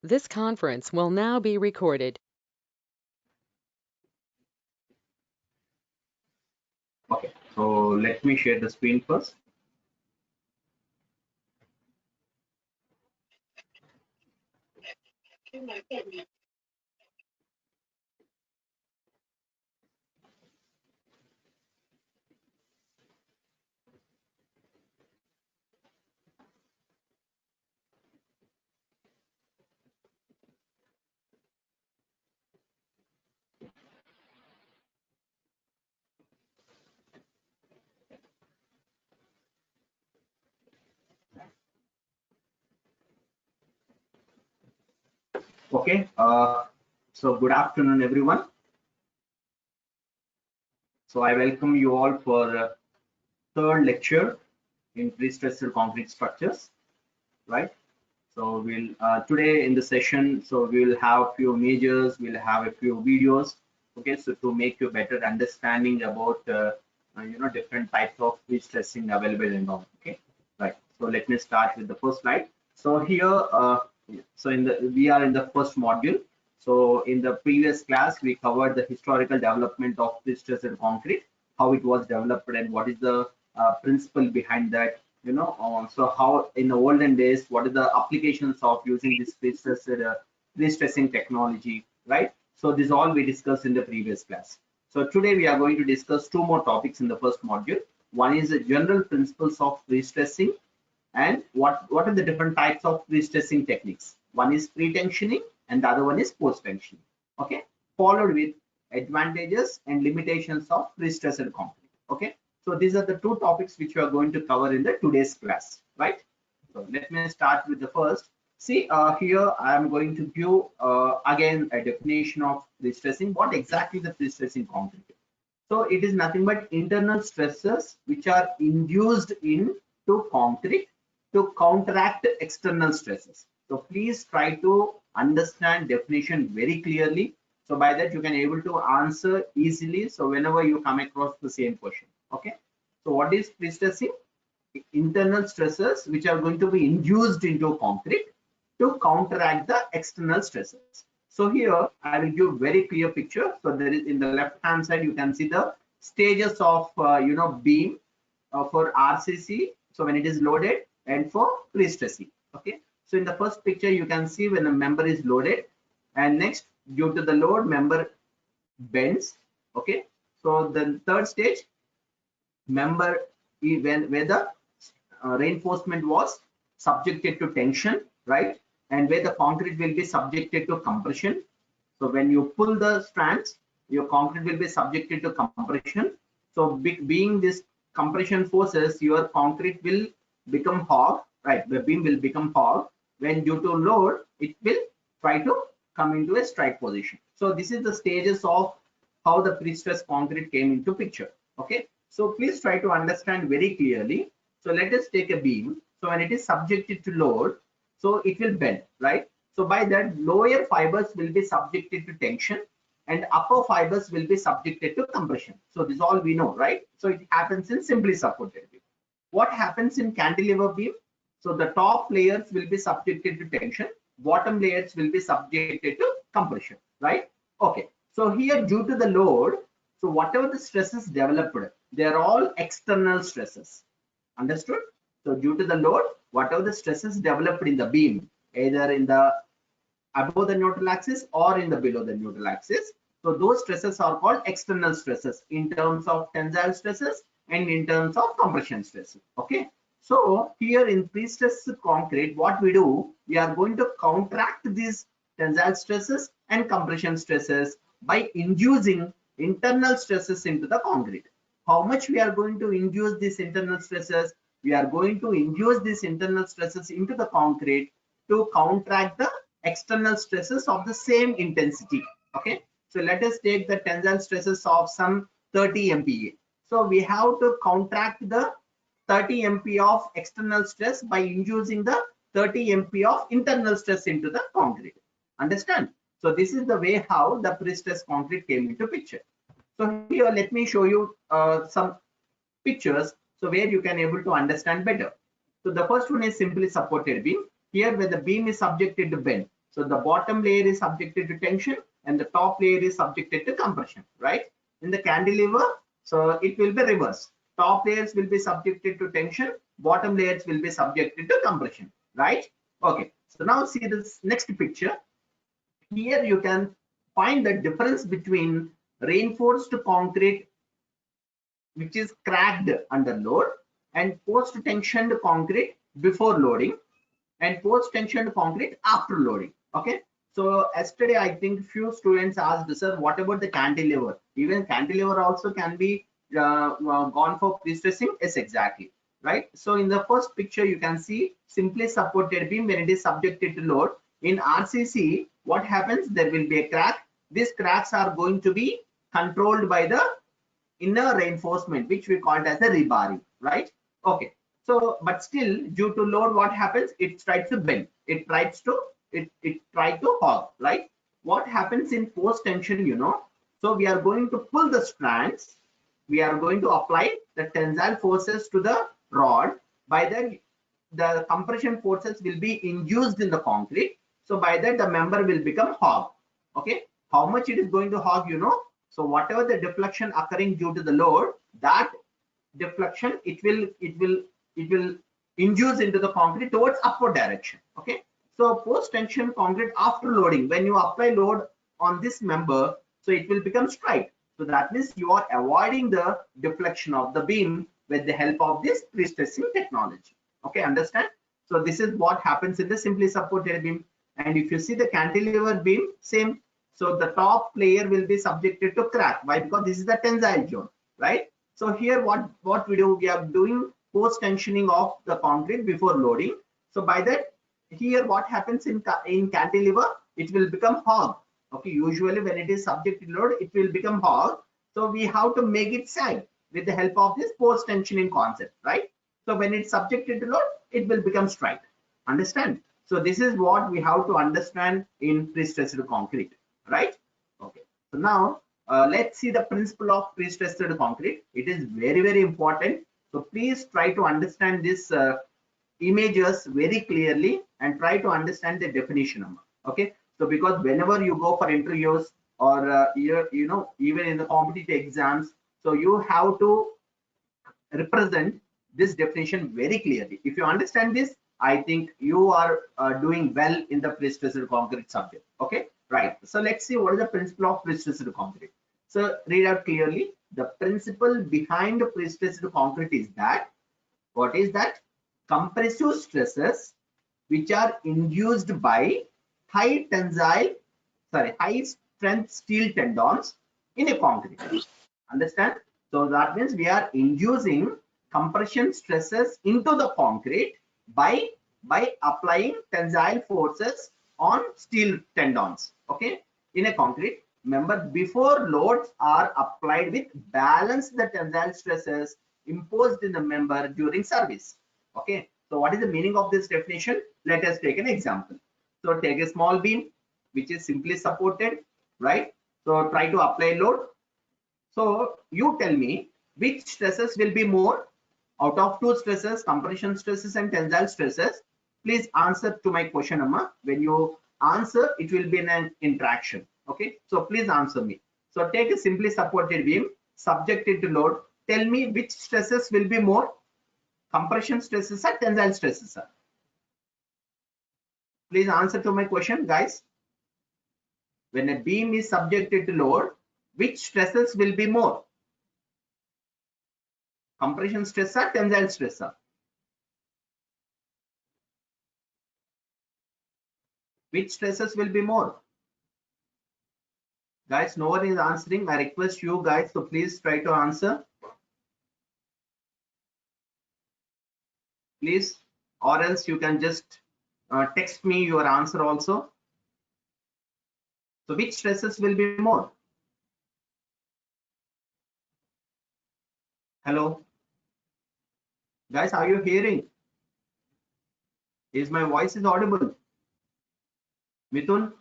This conference will now be recorded. Okay, so let me share the screen first. Okay, so good afternoon, everyone. So I welcome you all for third lecture in prestressed concrete structures, right? So we'll today in the session, so we'll have a few measures, we'll have a few videos, okay, so to make you better understanding about different types of prestressing available and all, okay, right? So let me start with the first slide. So here, so we are in the first module. So in the previous class, we covered the historical development of prestressed concrete, how it was developed and what is the principle behind that, so how in the olden days, what are the applications of using this prestressing technology, right? So this all we discussed in the previous class. So today we are going to discuss two more topics in the first module. One is the general principles of prestressing and what are the different types of prestressing techniques. One is pre-tensioning and the other one is post-tensioning, okay, followed with advantages and limitations of prestressed concrete, okay. So these are the two topics which we are going to cover in the today's class, right? So let me start with the first. See, here I am going to give again a definition of prestressing. What exactly the prestressing concrete is? So it is nothing but internal stresses which are induced into concrete to counteract external stresses. So please try to understand definition very clearly. So by that you can able to answer easily. So whenever you come across the same question, okay. So what is prestressing? Internal stresses which are going to be induced into concrete to counteract the external stresses. So here I will give very clear picture. So there is in the left hand side you can see the stages of beam for RCC. So when it is loaded and for prestressing. Okay. So in the first picture you can see when the member is loaded, and next due to the load member bends. Okay. So the third stage member when where the reinforcement was subjected to tension, right? And where the concrete will be subjected to compression. So when you pull the strands, your concrete will be subjected to compression. So being this compression forces, your concrete will become hard, right? The beam will become hard. When due to load, it will try to come into a strike position. So this is the stages of how the prestressed concrete came into picture. Okay. So please try to understand very clearly. So let us take a beam. So when it is subjected to load, so it will bend, right? So by that, lower fibers will be subjected to tension and upper fibers will be subjected to compression. So this all we know, right? So it happens in simply supported beam. What happens in cantilever beam? So the top layers will be subjected to tension, bottom layers will be subjected to compression, right? Okay. So here due to the load, so whatever the stresses developed, they are all external stresses. Understood? So due to the load, whatever the stresses developed in the beam, either in the above the neutral axis or in the below the neutral axis, so those stresses are called external stresses in terms of tensile stresses and in terms of compression stresses. Okay. So here in prestressed concrete, what we do, we are going to counteract these tensile stresses and compression stresses by inducing internal stresses into the concrete. How much we are going to induce these internal stresses? We are going to induce these internal stresses into the concrete to counteract the external stresses of the same intensity. Okay. So let us take the tensile stresses of some 30 MPa. So we have to counteract the 30 MPa of external stress by inducing the 30 MPa of internal stress into the concrete. Understand? So this is the way how the prestressed concrete came into picture. So here let me show you some pictures so where you can able to understand better. So the first one is simply supported beam. Here where the beam is subjected to bend. So the bottom layer is subjected to tension and the top layer is subjected to compression, right? In the cantilever, so it will be reverse. Top layers will be subjected to tension, bottom layers will be subjected to compression, right? Okay, so now see this next picture. Here you can find the difference between reinforced concrete, which is cracked under load, and post-tensioned concrete before loading, and post-tensioned concrete after loading. Okay, so yesterday I think few students asked, sir, what about the cantilever? Even cantilever also can be gone for prestressing. Yes, exactly, right? So in the first picture you can see simply supported beam when it is subjected to load. In RCC, what happens? There will be a crack. These cracks are going to be controlled by the inner reinforcement, which we called as a rebarring, right? Okay, so but still due to load, what happens? It tries to bend, it tries to try to hog, right? What happens in post tension, you know? So we are going to pull the strands, we are going to apply the tensile forces to the rod. By that, the compression forces will be induced in the concrete, so by that the member will become hog. Okay, how much it is going to hog, you know? So whatever the deflection occurring due to the load, that deflection it will induce into the concrete towards upward direction. Okay, so post tension concrete after loading, when you apply load on this member, so it will become straight. So that means you are avoiding the deflection of the beam with the help of this prestressing technology. Okay, understand? So this is what happens in the simply supported beam. And if you see the cantilever beam, same. So the top layer will be subjected to crack. Why? Because this is the tensile zone, right? So here what we do, we are doing post tensioning of the concrete before loading. So by that, here what happens in cantilever, it will become hog. Okay, usually when it is subjected to load, it will become hog. So we have to make it sag with the help of this post tensioning concept, right? So when it's subjected to load, it will become straight. Understand? So this is what we have to understand in prestressed concrete, right? Okay, so now let's see the principle of prestressed concrete. It is very, very important. So please try to understand this images very clearly and try to understand the definition. Okay, so because whenever you go for interviews or you know, even in the competitive exams, so you have to represent this definition very clearly. If you understand this, I think you are doing well in the prestressed concrete subject. Okay, right. So let's see what is the principle of prestressed concrete. So read out clearly. The principle behind prestressed concrete is that, what is that? Compressive stresses which are induced by high strength steel tendons in a concrete. Understand? So that means we are inducing compression stresses into the concrete by applying tensile forces on steel tendons. Okay, in a concrete. Remember, before loads are applied with balance the tensile stresses imposed in the member during service. Okay, so what is the meaning of this definition? Let us take an example. So take a small beam which is simply supported, right? So try to apply load. So you tell me which stresses will be more out of two stresses, compression stresses and tensile stresses. Please answer to my question, Amma. When you answer, it will be an interaction. Okay, so please answer me. So take a simply supported beam subjected to load. Tell me which stresses will be more, compression stresses or tensile stresses. Please answer to my question, guys. When a beam is subjected to load, which stresses will be more, compression stress or tensile stress? Which stresses will be more? Guys, no one is answering. I request you guys to please try to answer. Please, or else you can just text me your answer also. So which stresses will be more? Hello? Guys, are you hearing? Is my voice is audible? Mithun?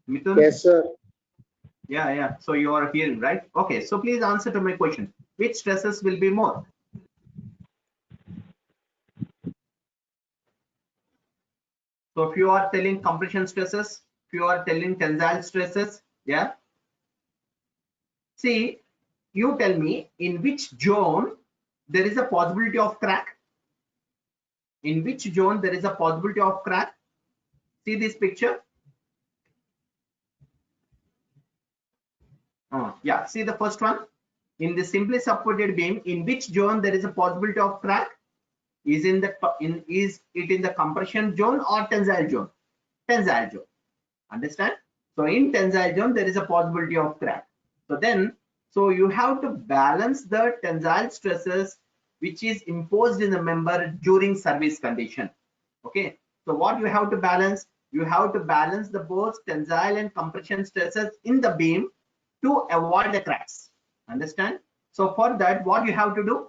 Mithun? Yes, sir. Yeah. So you are hearing, right? Okay. So please answer to my question. Which stresses will be more? So if you are telling compression stresses, if you are telling tensile stresses, yeah. See, you tell me in which zone there is a possibility of crack. In which zone there is a possibility of crack? See this picture. Yeah, see the first one. In the simply supported beam, in which zone there is a possibility of crack? Is it in the compression zone or tensile zone? Tensile zone. Understand? So in tensile zone there is a possibility of crack. So you have to balance the tensile stresses which is imposed in the member during service condition. Okay. So what you have to balance? You have to balance the both tensile and compression stresses in the beam to avoid the cracks. Understand? So for that, what you have to do?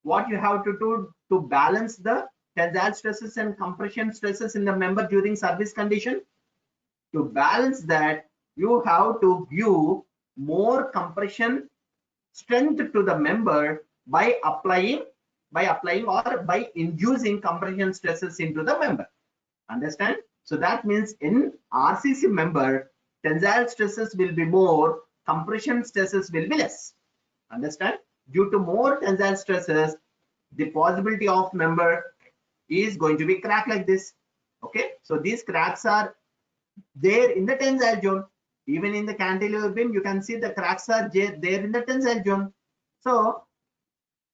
What you have to do to balance the tensile stresses and compression stresses in the member during service condition? To balance that, you have to give more compression strength to the member by applying or by inducing compression stresses into the member. Understand? So that means in RCC member, tensile stresses will be more, compression stresses will be less. Understand? Due to more tensile stresses, the possibility of member is going to be crack like this. Okay, so these cracks are there in the tensile zone. Even in the cantilever beam, you can see the cracks are there in the tensile zone. So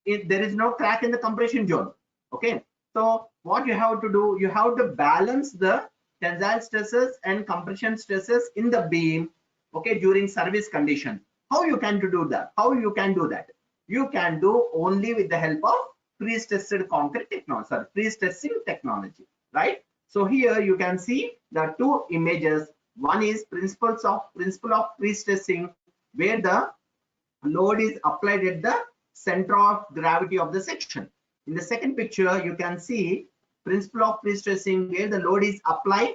if there is no crack in the compression zone. Okay, so what you have to do, you have to balance the tensile stresses and compression stresses in the beam, okay, during service condition. How you can do that? How you can do that? You can do only with the help of prestressed concrete technology, sorry, prestressing technology, right? So here you can see the two images. One is principle of prestressing, where the load is applied at the center of gravity of the section. In the second picture, you can see principle of prestressing, where the load is applied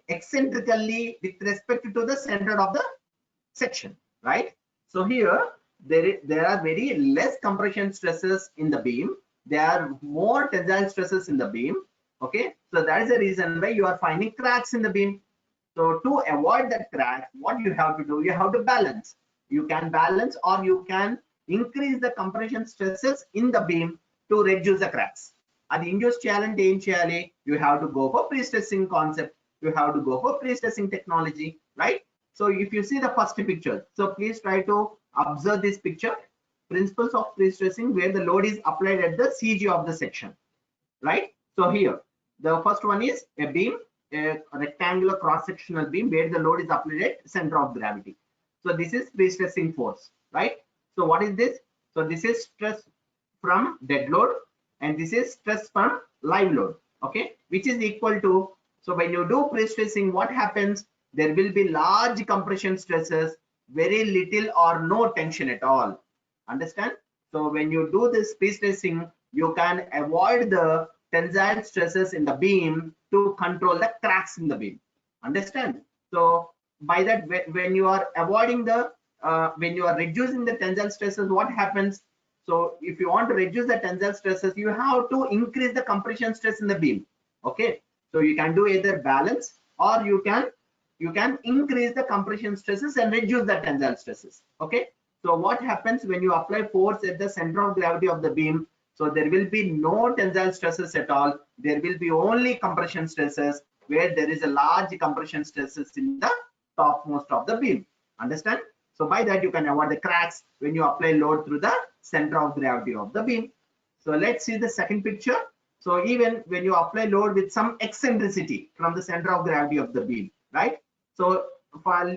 eccentrically with respect to the center of the section, right? So here there are very less compression stresses in the beam. There are more tensile stresses in the beam. Okay, so that is the reason why you are finding cracks in the beam. So to avoid that crack, what you have to do, you have to balance. You can balance or you can increase the compression stresses in the beam to reduce the cracks. అది induce చేయాలంటే ఏం చేయాలి? You have to go for prestressing concept. You have to go for prestressing technology, right? So if you see the first picture, so please try to observe this picture. Principles of prestressing, where the load is applied at the CG of the section, right? So here, the first one is a beam, a rectangular cross-sectional beam where the load is applied at center of gravity. So this is prestressing force, right? So what is this? So this is stress from dead load, and this is stress from live load, okay, which is equal to, so when you do prestressing, what happens? There will be large compression stresses, very little or no tension at all. Understand? So when you do this prestressing, you can avoid the tensile stresses in the beam to control the cracks in the beam. Understand? So by that, when you are avoiding the when you are reducing the tensile stresses, what happens? So if you want to reduce the tensile stresses, you have to increase the compression stress in the beam. Okay, so you can do either balance, or you can increase the compression stresses and reduce the tensile stresses. Okay, so what happens when you apply force at the center of gravity of the beam? So there will be no tensile stresses at all. There will be only compression stresses, where there is a large compression stresses in the topmost of the beam. Understand? So by that, you can avoid the cracks when you apply load through the center of gravity of the beam. So let's see the second picture. So even when you apply load with some eccentricity from the center of gravity of the beam, right? So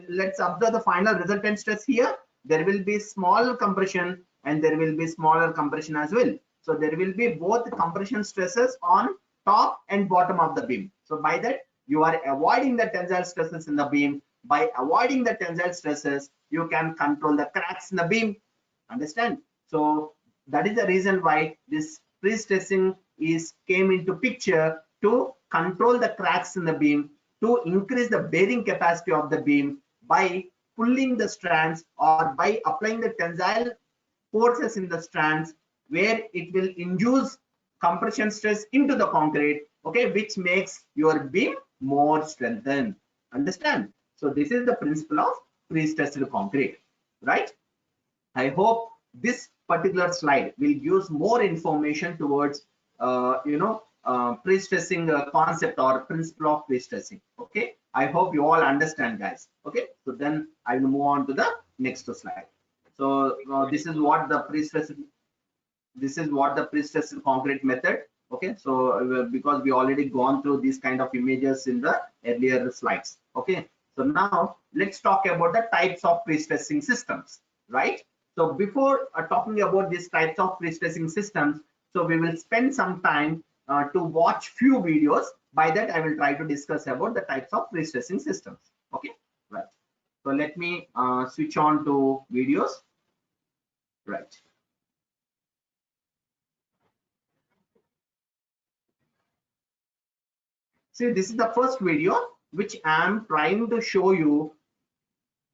let's observe the final resultant stress here. There will be small compression and there will be smaller compression as well. So there will be both compression stresses on top and bottom of the beam. So by that, you are avoiding the tensile stresses in the beam. By avoiding the tensile stresses, you can control the cracks in the beam. Understand? So that is the reason why this prestressing came into picture, to control the cracks in the beam, to increase the bearing capacity of the beam by pulling the strands or by applying the tensile forces in the strands, where it will induce compression stress into the concrete. okay, which makes your beam more strengthened. Understand? So this is the principle of pre-stressed concrete, right? I hope this particular slide will use more information towards pre-stressing concept or principle of pre-stressing. Okay, I hope you all understand, guys. Okay, so then I will move on to the next slide. So this is what the pre-stressed concrete method. Okay, so because we already gone through these kind of images in the earlier slides. Okay, so now let's talk about the types of pre-stressing systems, right? So before talking about these types of pre-stressing systems, so we will spend some time to watch few videos. By that I will try to discuss about the types of pre-stressing systems. Okay, right. So let me switch on to videos, right? See, this is the first video which I am trying to show you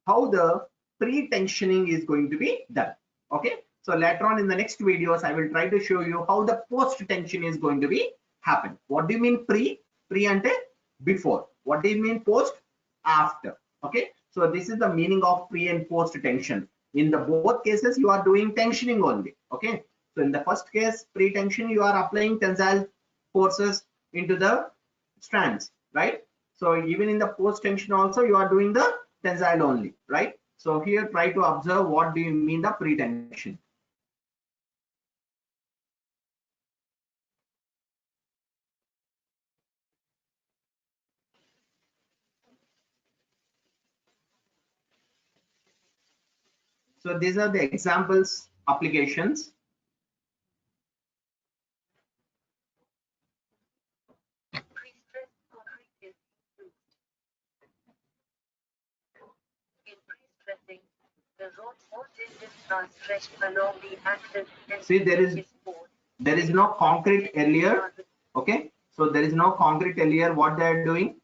how the pre-tensioning is going to be done. Okay, so later on in the next videos I will try to show you how the post-tension is going to be happen. What do you mean pre and before? What do you mean post? After. Okay, so this is the meaning of pre and post tension. In the both cases you are doing tensioning only. Okay, so in the first case pre-tension you are applying tensile forces into the strands, right? So even in the post tension also you are doing the tensile only, right? So here try to observe what do you mean the pre-tension. So these are the examples applications. The road voltages are stretched along the axis. See, there is no concrete earlier. Okay, so there is no concrete earlier. What they are doing?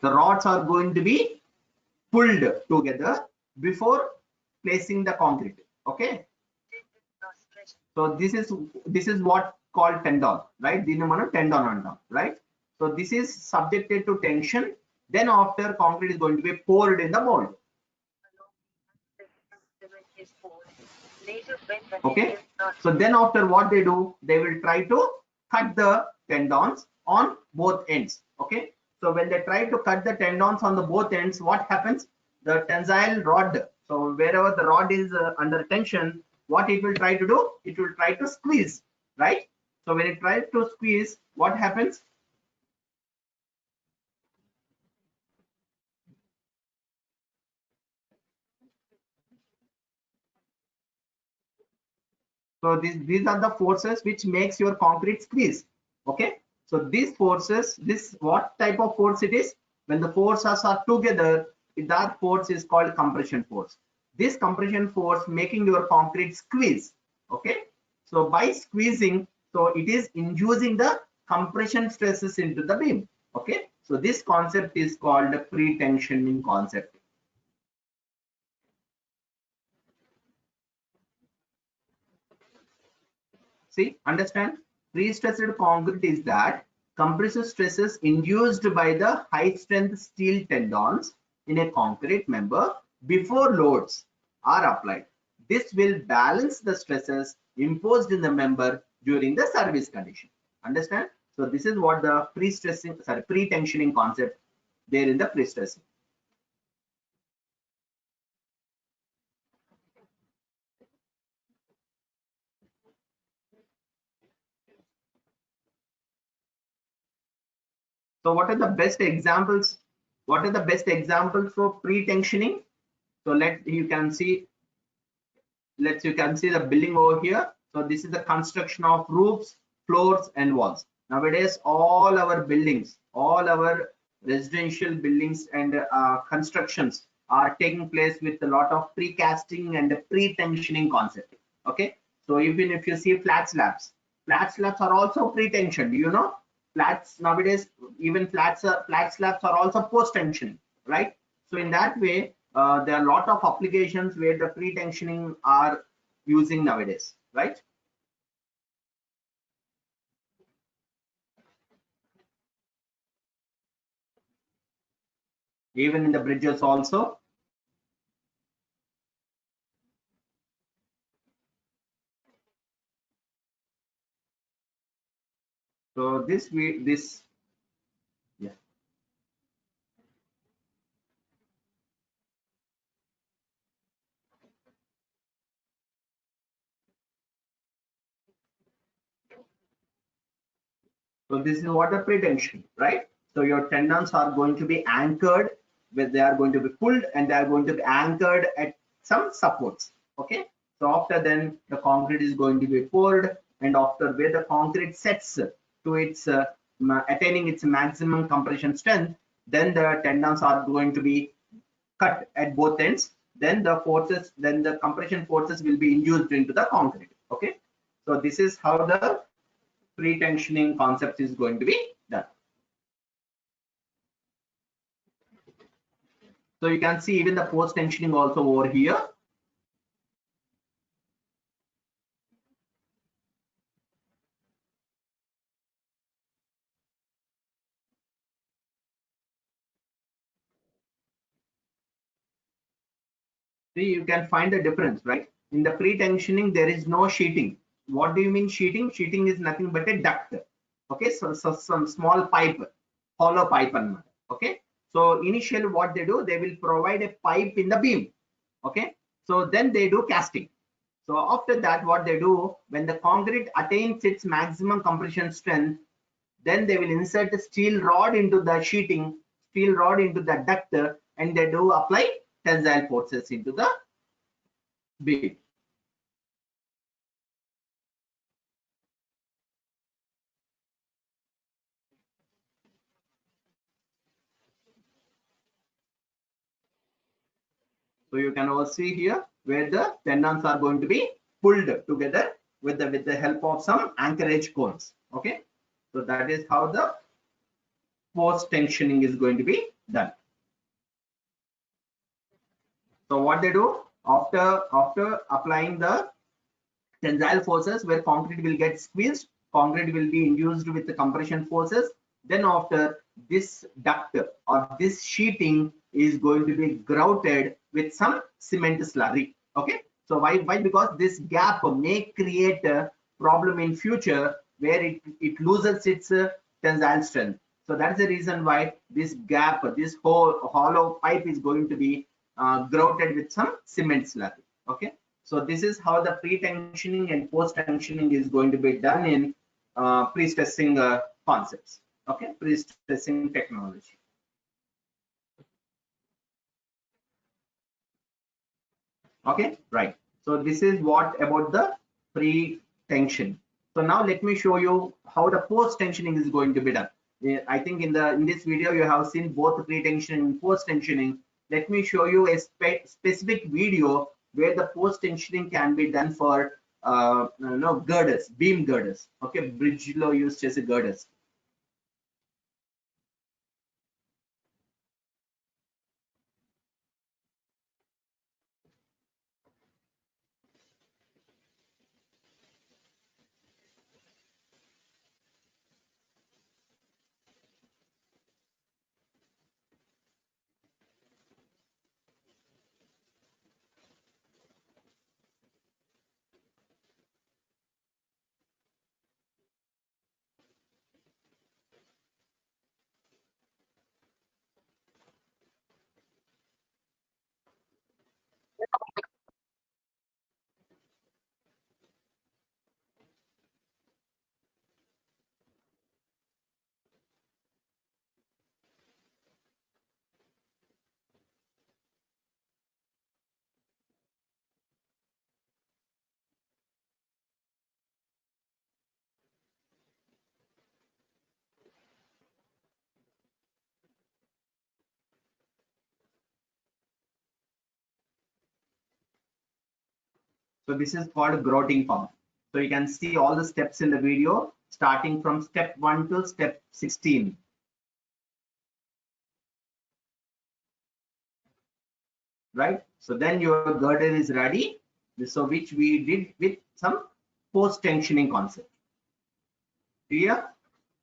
The rods are going to be pulled together before placing the concrete. Okay, so this is what called tendon, right? దీన్ని మనం tendon అంటాం, right? So this is subjected to tension. Then after concrete is going to be poured in the mold. Okay, so then after what they do, they will try to cut the tendons on both ends. Okay, so when they try to cut the tendons on the both ends, what happens? The tensile rod, so wherever the rod is under tension, what it will try to do? It will try to squeeze, right? So when it tries to squeeze, what happens? So these are the forces which makes your concrete squeeze. Okay, so these forces, this what type of force it is? When the forces are together, that force is called compression force. This compression force making your concrete squeeze. Okay, so by squeezing, so it is inducing the compression stresses into the beam. Okay, so this concept is called pre-tensioning concept. See, understand? Pre-stressed concrete is that compressive stresses induced by the high strength steel tendons in a concrete member before loads are applied. This will balance the stresses imposed in the member during the service condition. Understand? So this is what the pre-tensioning concept there in the pre-stressing. So what are the best examples? What are the best examples for pre-tensioning? So you can see the building over here. So this is the construction of roofs, floors and walls. Nowadays all our buildings, all our residential buildings and constructions are taking place with a lot of precasting and pre-tensioning concept. Okay, so even if you see flat slabs are also pre-tensioned. You know, flats nowadays, even flat slabs are also post-tension, right? So in that way there are a lot of applications where the pre-tensioning are using nowadays, right? even in the bridges also. So this yeah. So this is water pretension, right? So your tendons are going to be anchored, where they are going to be pulled and they are going to be anchored at some supports. Okay. So after then the concrete is going to be poured, and after where the concrete sets to its attaining its maximum compression strength, then the tendons are going to be cut at both ends. Then the compression forces will be induced into the concrete. Okay. So this is how the pre-tensioning concept is going to be done. So you can see even the post-tensioning also over here. See, you can find the difference, right? In the pre-tensioning, there is no sheeting. What do you mean sheeting? Sheeting is nothing but a duct. Okay, so some small pipe, hollow pipe. Okay, so initially what they do, they will provide a pipe in the beam. Okay, so then they do casting. So after that, what they do, when the concrete attains its maximum compression strength, then they will insert a steel rod into the sheeting, steel rod into the duct, and they do apply tensile forces into the beam. So you can also see here where the tendons are going to be pulled together with the help of some anchorage cones. Okay, so that is how the post tensioning is going to be done. So what they do after applying the tensile forces, where concrete will get squeezed, concrete will be induced with the compression forces. Then after, this duct or this sheeting is going to be grouted with some cement slurry. Okay, so why? Because this gap may create a problem in future where it loses its tensile strength. So that's the reason why this gap, this whole hollow pipe is going to be grouted with some cement slurry. Okay, so this is how the pre-tensioning and post-tensioning is going to be done in pre-stressing concepts. Okay, pre-stressing technology. Okay, right. So this is what about the pre-tension. So now let me show you how the post-tensioning is going to be done. I think in this video you have seen both pre-tensioning and post-tensioning. Let me show you a specific video where the post-tensioning can be done for girders, beam girders. Okay, bridge lo use chese girders. So this is called grouting pump. So you can see all the steps in the video starting from step 1 to step 16. Right? So then your girder is ready. So which we did with some post tensioning concept. Clear?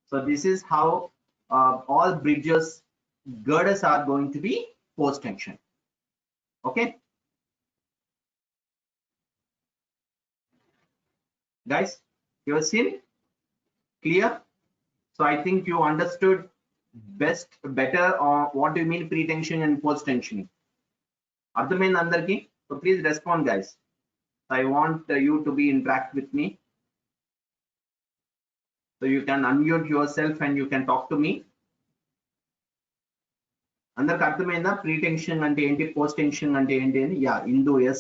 So this is how all bridges girders are going to be post tension. Okay, guys, you have seen clear? So I think you understood better what do you mean pre-tension and post-tensioning. అర్థమైంది అందరికి? So please respond, guys. I want you to be interact with me. So you can unmute yourself and you can talk to me. అందరికి అర్థమైందా? Pre-tension అంటే ఏంటి, post-tension అంటే ఏంటి అని? Yeah, Indu yes,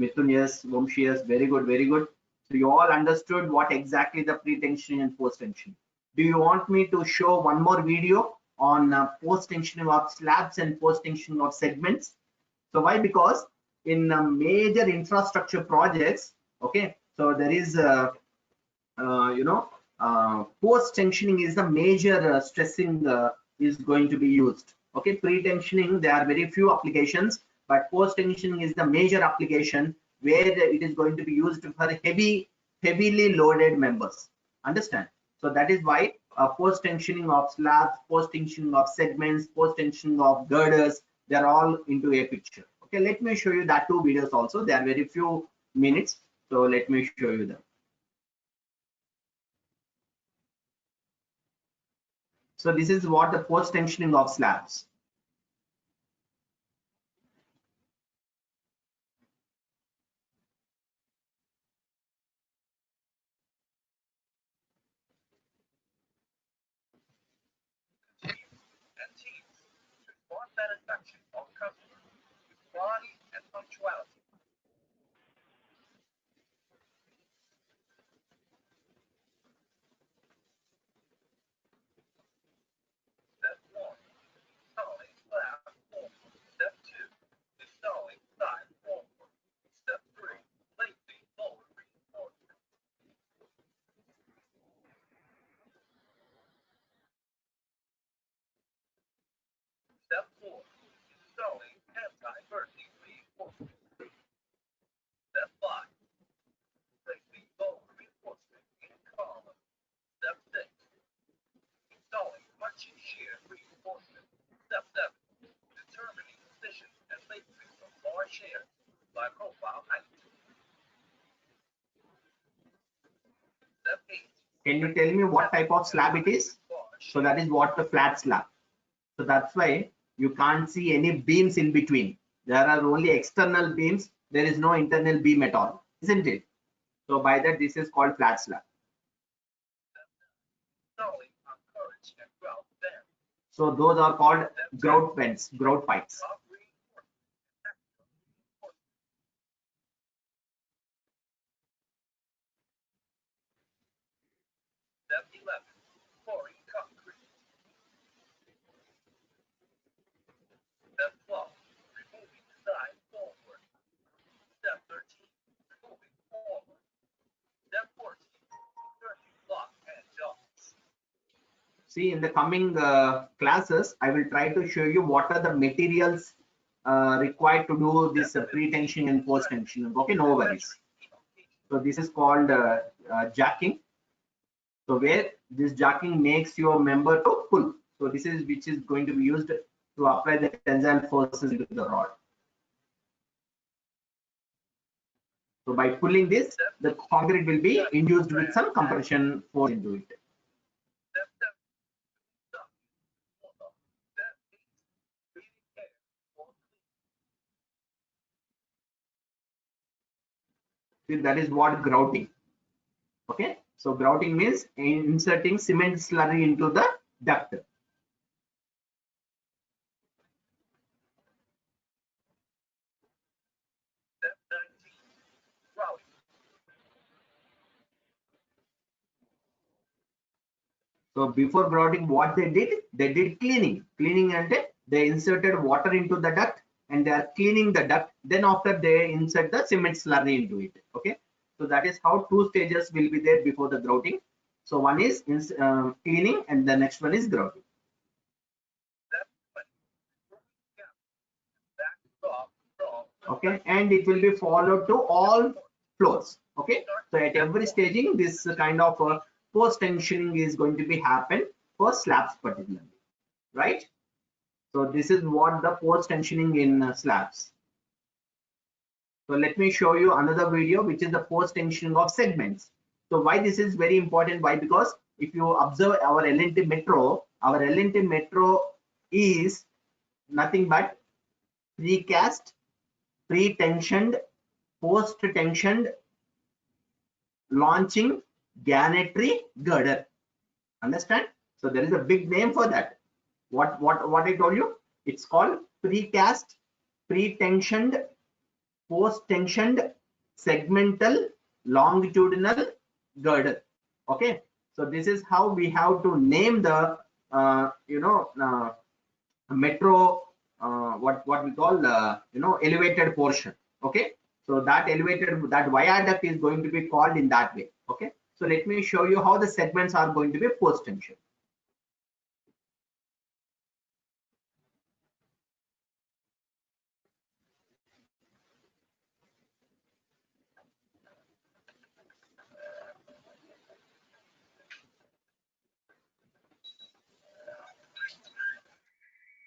Mithun yes, Vamsi yes, very good, very good. So you all understood what exactly the pre-tension and post-tension. Do you want me to show one more video on post-tensioning of slabs and post-tensioning of segments? So why? Because in major infrastructure projects, okay, so there is post-tensioning is the major stressing is going to be used. Okay, pre-tensioning, there are very few applications, but post-tensioning is the major application where it is going to be used for heavily loaded members. Understand? So that is why post-tensioning of slabs, post-tensioning of segments, post-tensioning of girders, they are all into a picture. Okay, let me show you that two videos also. They are very few minutes, so let me show you them. So this is what the post-tensioning of slabs. And teams to respond satisfaction of customers with quality and punctuality. Step 1, installing slab formwork. Step 2, installing side formwork. Step 3, placing lower reinforcement. Step 4, installing anti-bursting reinforcement. Step 5, placing lower reinforcement in column. Step 6, installing punching shear reinforcement. Step 7, determining position and placement of bar shear by profile height. Step 8, Can you tell me what type of slab it is? So that is what the flat slab. So that's why you can't see any beams in between. There are only external beams. There is no internal beam at all, isn't it? So by that, this is called flat slab. installing encourage and grout bend. So those are called grout bends, grout pipes. Top reinforcement and extra reinforcement. Step 11, pouring concrete. Step 12, removing design formwork. Step 13, removing formwork. Step 14, inserting block and joints. See, in the coming classes, I will try to show you what are the materials required to do this pre-tension and post-tension. Okay, no worries. So this is called jacking. So where this jacking makes your member to pull. So this is which is going to be used to apply the tensile forces into the rod. So by pulling this, the concrete will be induced with some compression force into it. Step 7, stop. Step 8, breathing air for clean. See, that is what grouting. Okay, so grouting means inserting cement slurry into the duct. Step 19, grouting. So before grouting, what they did cleaning. Cleaning and they inserted water into the duct and they are cleaning the duct. Then after they insert the cement slurry into it. Okay, so that is how two stages will be there before the grouting. So one is cleaning and the next one is grouting. Step 20, removing cap. Back off from. Okay, and it will be followed to all floors. Okay, so at every staging, this kind of post tensioning is going to be happen for slabs particularly, right? So this is what the post tensioning in slabs. So let me show you another video, which is the post tensioning of segments. So why this is very important? Why? Because if you observe our LNT Metro, our LNT Metro is nothing but precast, pre-tensioned, post-tensioned, launching gantry girder. Understand? So there is a big name for that. What I told you? It's called precast, pre-tensioned, post-tensioned, segmental, longitudinal girder. Okay. So this is how we have to name the metro, what we call elevated portion. Okay. So that elevated, that viaduct is going to be called in that way. Okay. So let me show you how the segments are going to be post tension.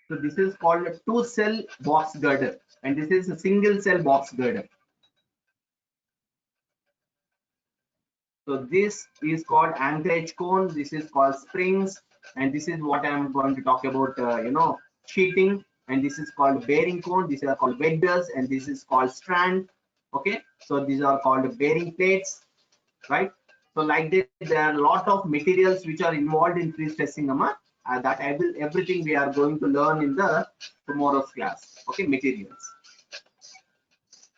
So this is called a 2-cell box girder, and this is a single cell box girder. So this is called anchorage cone. This is called springs, and this is what I'm going to talk about. Sheeting, and this is called bearing cone. These are called wedges, and this is called strand. Okay, so these are called bearing plates, right? So like this, there are a lot of materials which are involved in prestressing, that everything we are going to learn in the tomorrow's class. Okay, materials.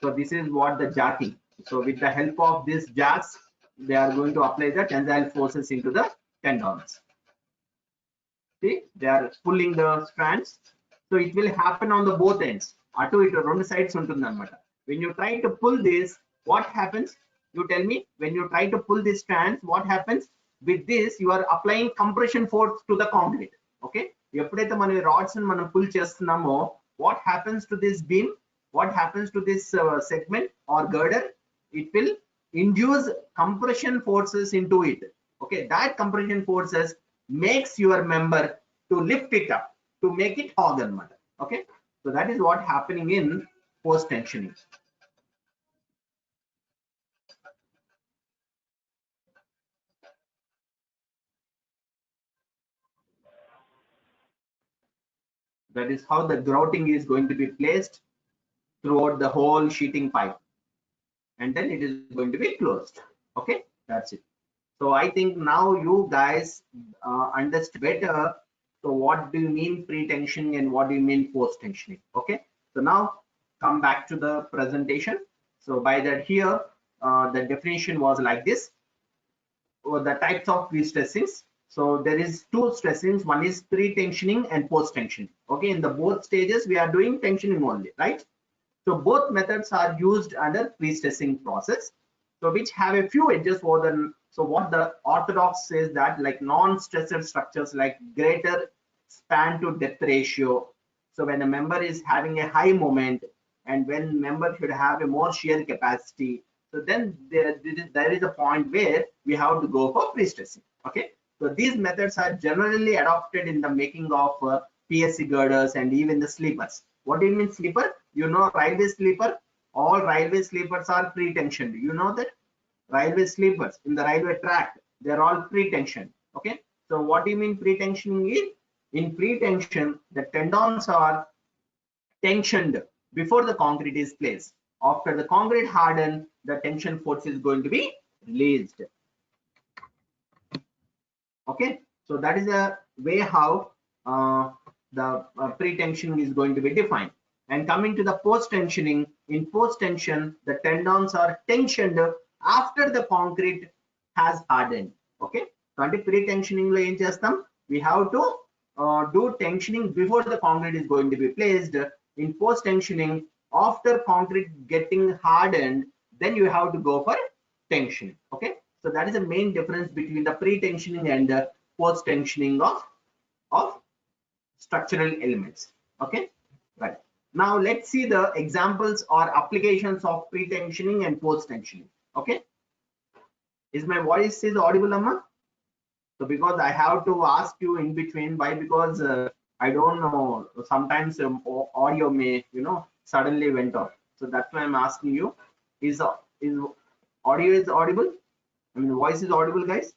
So this is what the jacking. So with the help of this jacks, they are going to apply the tensile forces into the tendons. See, they are pulling the strands. So it will happen on the both ends. Atu itu rendu sides untundannamata. When you try to pull this, what happens? You tell me. When you try to pull these strands, what happens? With this, you are applying compression force to the concrete. Okay. ఎప్పుడైతే మనం rods మనం pull చేస్తున్నామో, what happens to this beam? What happens to this segment or girder? It will induce compression forces into it. Okay, that compression forces makes your member to lift it up, to make it hog anamata. Okay, so that is what happening in post tensioning. That is how the grouting is going to be placed throughout the whole sheeting pipe, and then it is going to be closed. Okay, that's it. So I think now you guys understand better. So what do you mean pre-tensioning and what do you mean post-tensioning? Okay. So now come back to the presentation. So by that here, the definition was like this. Or the types of pre-stressings. So there is two stressings. One is pre-tensioning and post-tensioning. Okay. In the both stages, we are doing tensioning only, right? So both methods are used under pre-stressing process. So which have a few edges for the, so what the orthodox says that like non-stressed structures like greater span to depth ratio. So when a member is having a high moment and when member should have a more shear capacity, so then there is a point where we have to go for pre-stressing. Okay, so these methods are generally adopted in the making of PSC girders and even the sleepers. What do you mean sleeper? You know, railway sleeper. All railway sleepers are pre-tensioned. You know that railway sleepers in the railway track, they're all pre-tensioned. Okay, so what do you mean pre-tensioning is? In pre-tension, the tendons are tensioned before the concrete is placed. After the concrete hardened, the tension force is going to be released. Okay, so that is a way how the pre-tensioning is going to be defined. And coming to the post-tensioning, in post-tension, the tendons are tensioned after the concrete has hardened. Okay, so ante pre-tensioning lo em chestam, we have to do tensioning before the concrete is going to be placed. In post-tensioning, after concrete getting hardened, then you have to go for tensioning. Okay, so that is the main difference between the pre-tensioning and the post-tensioning of structural elements. Okay, right. Now let's see the examples or applications of pre-tensioning and post-tensioning. Okay, is my voice is audible, Amma? So because I have to ask you in between, why? Because I don't know. Sometimes audio may, suddenly went off. So that's why I'm asking you, is audio is audible? I mean, voice is audible, guys?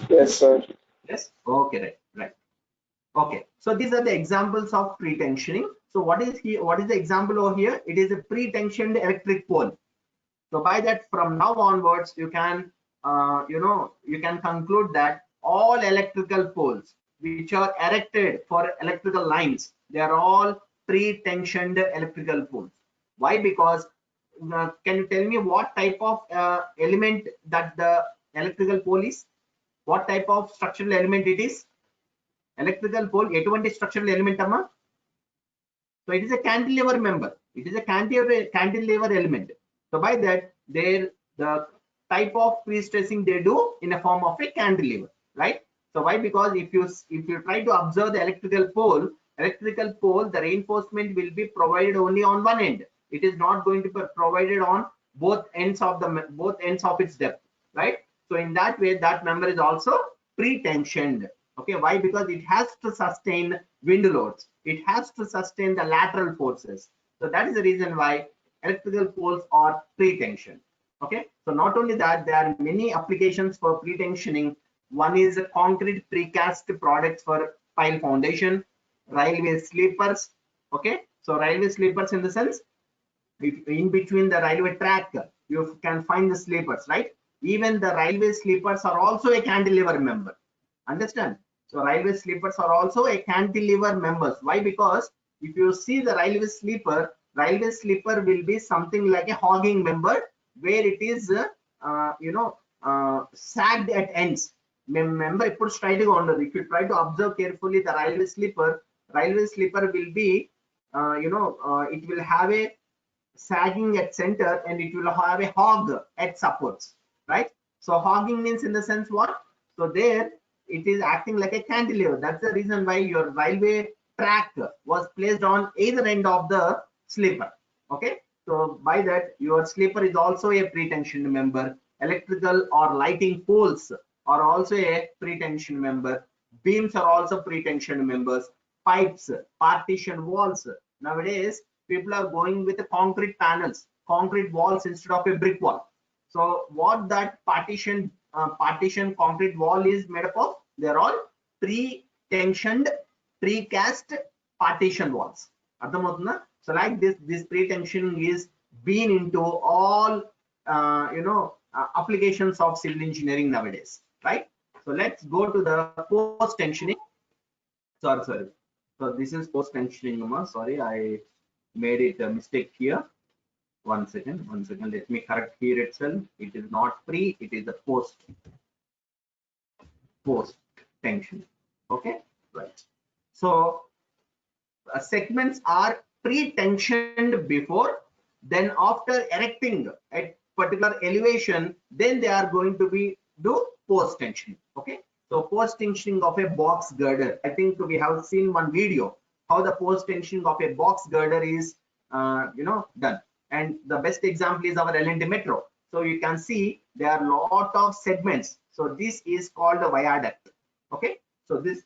Yes, sir. Yes. Okay, right, right. Okay. So these are the examples of pre-tensioning. So what is here? What is the example over here? It is a pre-tensioned electric pole. So by that, from now onwards, you can, you can conclude that all electrical poles which are erected for electrical lines, they are all pre-tensioned electrical poles. Why? Because can you tell me what type of element that the electrical pole is? What type of structural element it is? Electrical pole, ఎటువంటి structural element అమ్మా? So it is a cantilever member. It is a cantilever element. So by that, the type of pre-stressing they do in a form of a cantilever, right? So why? Because if you try to observe the electrical pole, the reinforcement will be provided only on one end. It is not going to be provided on both ends of its depth, right? So in that way, that member is also pre-tensioned. Okay, why? Because it has to sustain wind loads. It has to sustain the lateral forces. So that is the reason why electrical poles are pre-tensioned. Okay, so not only that, there are many applications for pre-tensioning. One is concrete precast products for pile foundation, railway sleepers. Okay, so railway sleepers in the sense, in between the railway track, you can find the sleepers, right? Even the railway sleepers are also a cantilever member. Understand? So railway sleepers are also a cantilever members. Why? Because if you see the railway sleeper will be something like a hogging member, where it is sagged at ends. Member ఇప్పుడు straight గా ఉండదు. If you try to observe carefully the railway sleeper will be it will have a sagging at center, and it will have a hog at supports, right? So hogging means in the sense what? So there it is acting like a cantilever. That's the reason why your railway track was placed on either end of the sleeper. Okay, so by that, your sleeper is also a pre-tensioned member. Electrical or lighting poles are also a pre-tensioned member. Beams are also pre-tensioned members. Pipes, partition walls. Nowadays people are going with the concrete panels, concrete walls instead of a brick wall. So what that partition concrete wall is made up of? They're all pre-tensioned precast partition walls. So like this pre-tensioning is been into all applications of civil engineering nowadays, right? So let's go to the post-tensioning. Sorry. So this is post-tensioning. Sorry, I made it a mistake here. One second, let me correct here itself. It is not pre, it is the post tension. Okay, right. So segments are pre-tensioned before, then after erecting at particular elevation, then they are going to be do post tensioning. Okay, so post tensioning of a box girder, I think we have seen one video how the post tensioning of a box girder is done. And the best example is our L&T metro. So you can see there are lot of segments. So this is called a viaduct. Okay, so this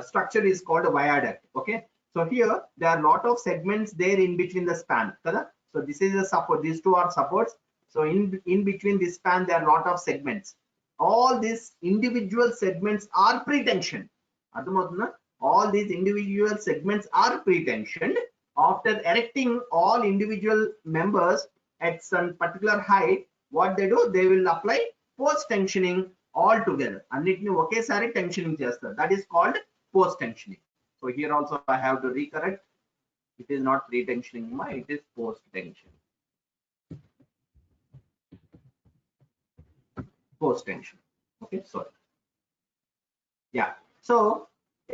structure is called a viaduct. Okay, so here there are lot of segments there in between the span. So this is a support, these two are supports. So in between this span there are lot of segments. All these individual segments are pre-tensioned. All these individual segments are pre-tensioned. After erecting all individual members at some particular height, what they do, they will apply post tensioning all together. అన్నిటిని ఒకేసారి tensioning చేస్తారు. That is called post tensioning. So here also I have to recorrect. It is not pre-tensioning, it is post tension. Post tension. Okay, sorry. Yeah. So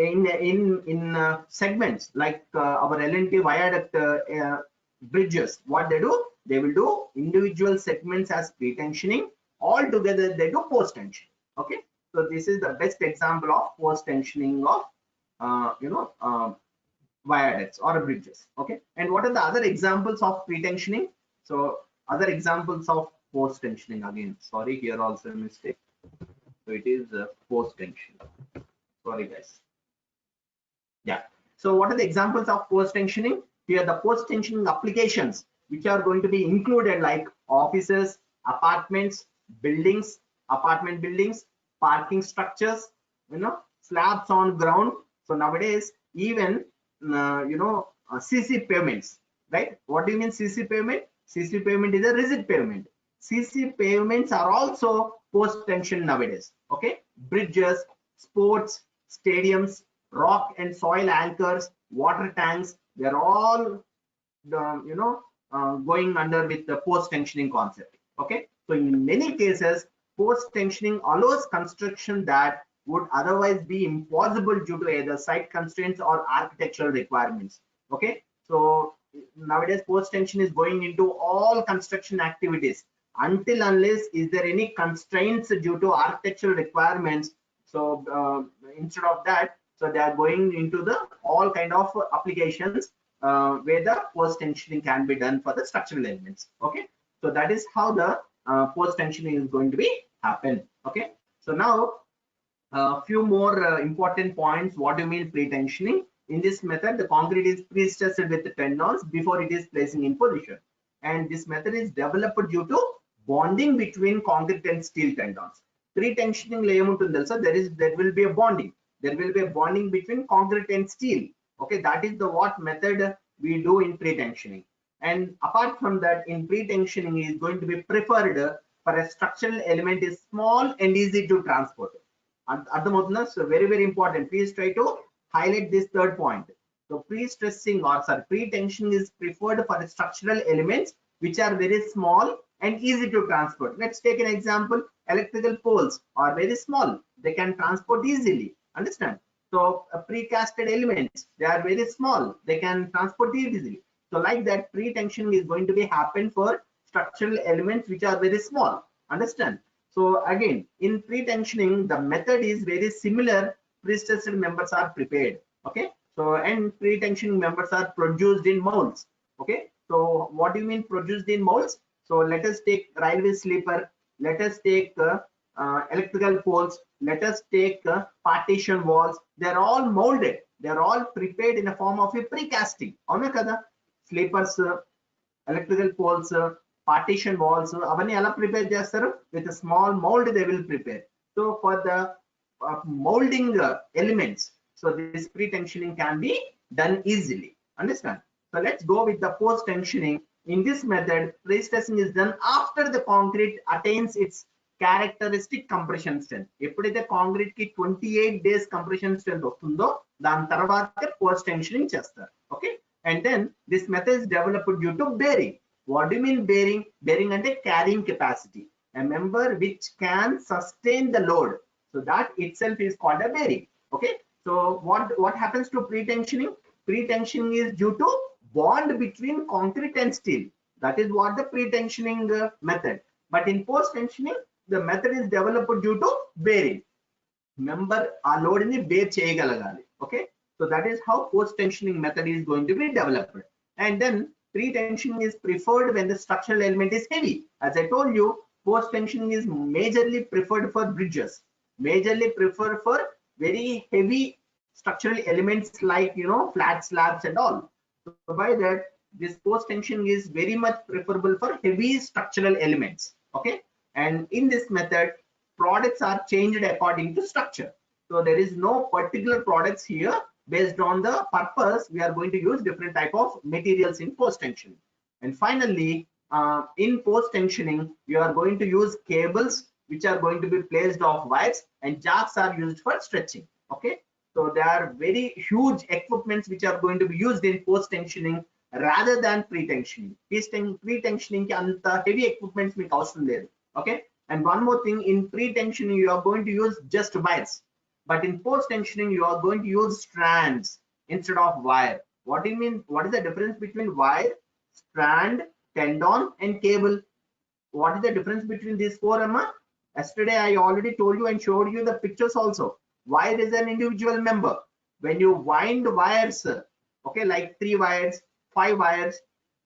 in segments like our L&T viaduct bridges, what they do, they will do individual segments as pre-tensioning. All together they do post tension. Okay, so this is the best example of post tensioning of viaducts or bridges. Okay, and what are the other examples of pre-tensioning? So other examples of post tensioning, again sorry, here also a mistake. So it is post tension. Sorry guys. Yeah. So what are the examples of post tensioning? Here the post tensioning applications which are going to be included, like offices, apartments, buildings, apartment buildings, parking structures, slabs on ground. So nowadays even CC payments, right? What do you mean CC pavement? CC pavement is a rigid pavement. CC pavements are also post tension nowadays. Okay, bridges, sports stadiums, rock and soil anchors, water tanks, they're all going under with the post tensioning concept. Okay, so in many cases post tensioning allows construction that would otherwise be impossible due to either site constraints or architectural requirements. Okay, so nowadays post tension is going into all construction activities until unless is there any constraints due to architectural requirements. So instead of that, so they are going into the all kind of applications where the post tensioning can be done for the structural elements. Okay, so that is how the post tensioning is going to be happen. Okay, so now a few more important points. What do you mean pre-tensioning? In this method, the concrete is pre-stressed with the tendons before it is placing in position, and this method is developed due to bonding between concrete and steel tendons. Pre-tensioning so there will be a bonding. There will be a bonding between concrete and steel. Okay, that is the what method we do in pre-tensioning. And apart from that, in pre-tensioning is going to be preferred for a structural element is small and easy to transport. So very, very important. Please try to highlight this third point. So pre-stressing or sorry, pre-tensioning is preferred for structural elements which are very small and easy to transport. Let's take an example. Electrical poles are very small. They can transport easily. Understand? So precasted elements, they are very small. They can transport easily. So like that, pre-tensioning is going to be happen for structural elements which are very small. Understand? So again, in pre-tensioning, the method is very similar. Pre-stressed members are prepared. Okay. So and pre-tensioning members are produced in molds. Okay. So what do you mean produced in molds? So let us take railway sleeper. Let us take electrical poles. Let us take partition walls. They're all molded. They're all prepared in the form of a precasting. Sleepers, electrical poles, partition walls, avani ela prepare chestaru with a small mold they will prepare. So for the molding elements, so this pre-tensioning can be done easily. Understand? So let's go with the post tensioning. In this method, pre-stressing is done after the concrete attains its characteristic compression strength. ఎప్పుడైతే concrete కి 28 days compression strength వస్తుందో దాని తర్వాత post tensioning చేస్తారు. Okay, and then this method is developed due to bearing. What do you mean bearing? Bearing and a carrying capacity, a member which can sustain the load. So that itself is called a bearing. Okay, so what happens to pre-tensioning? Pre-tensioning is due to bond between concrete and steel. That is what the pre-tensioning method. But in post-tensioning, the method is developed due to bearing. Member a load in the bear cheyagalagali. Okay, so that is how post-tensioning method is going to be developed. And then pre-tensioning is preferred when the structural element is heavy. As I told you, post-tensioning is majorly preferred for bridges, majorly preferred for very heavy structural elements like flat slabs and all. So by that, this post-tensioning is very much preferable for heavy structural elements. Okay, and in this method, products are changed according to structure. So there is no particular products here. Based on the purpose, we are going to use different type of materials in post tensioning. And finally, in post tensioning, you are going to use cables which are going to be placed off wires, and jacks are used for stretching. Okay, so there are very huge equipments which are going to be used in post tensioning rather than pre-tensioning. Pre-tensioning ki anta heavy equipments meeku avasaram ledhu. Okay, and one more thing, in pre-tensioning you are going to use just wires. But in post tensioning, you are going to use strands instead of wire. What do you mean? What is the difference between wire, strand, tendon, and cable? What is the difference between these four, Amma? Yesterday, I already told you and showed you the pictures also. Wire is an individual member. When you wind wires, okay, like 3 wires, 5 wires,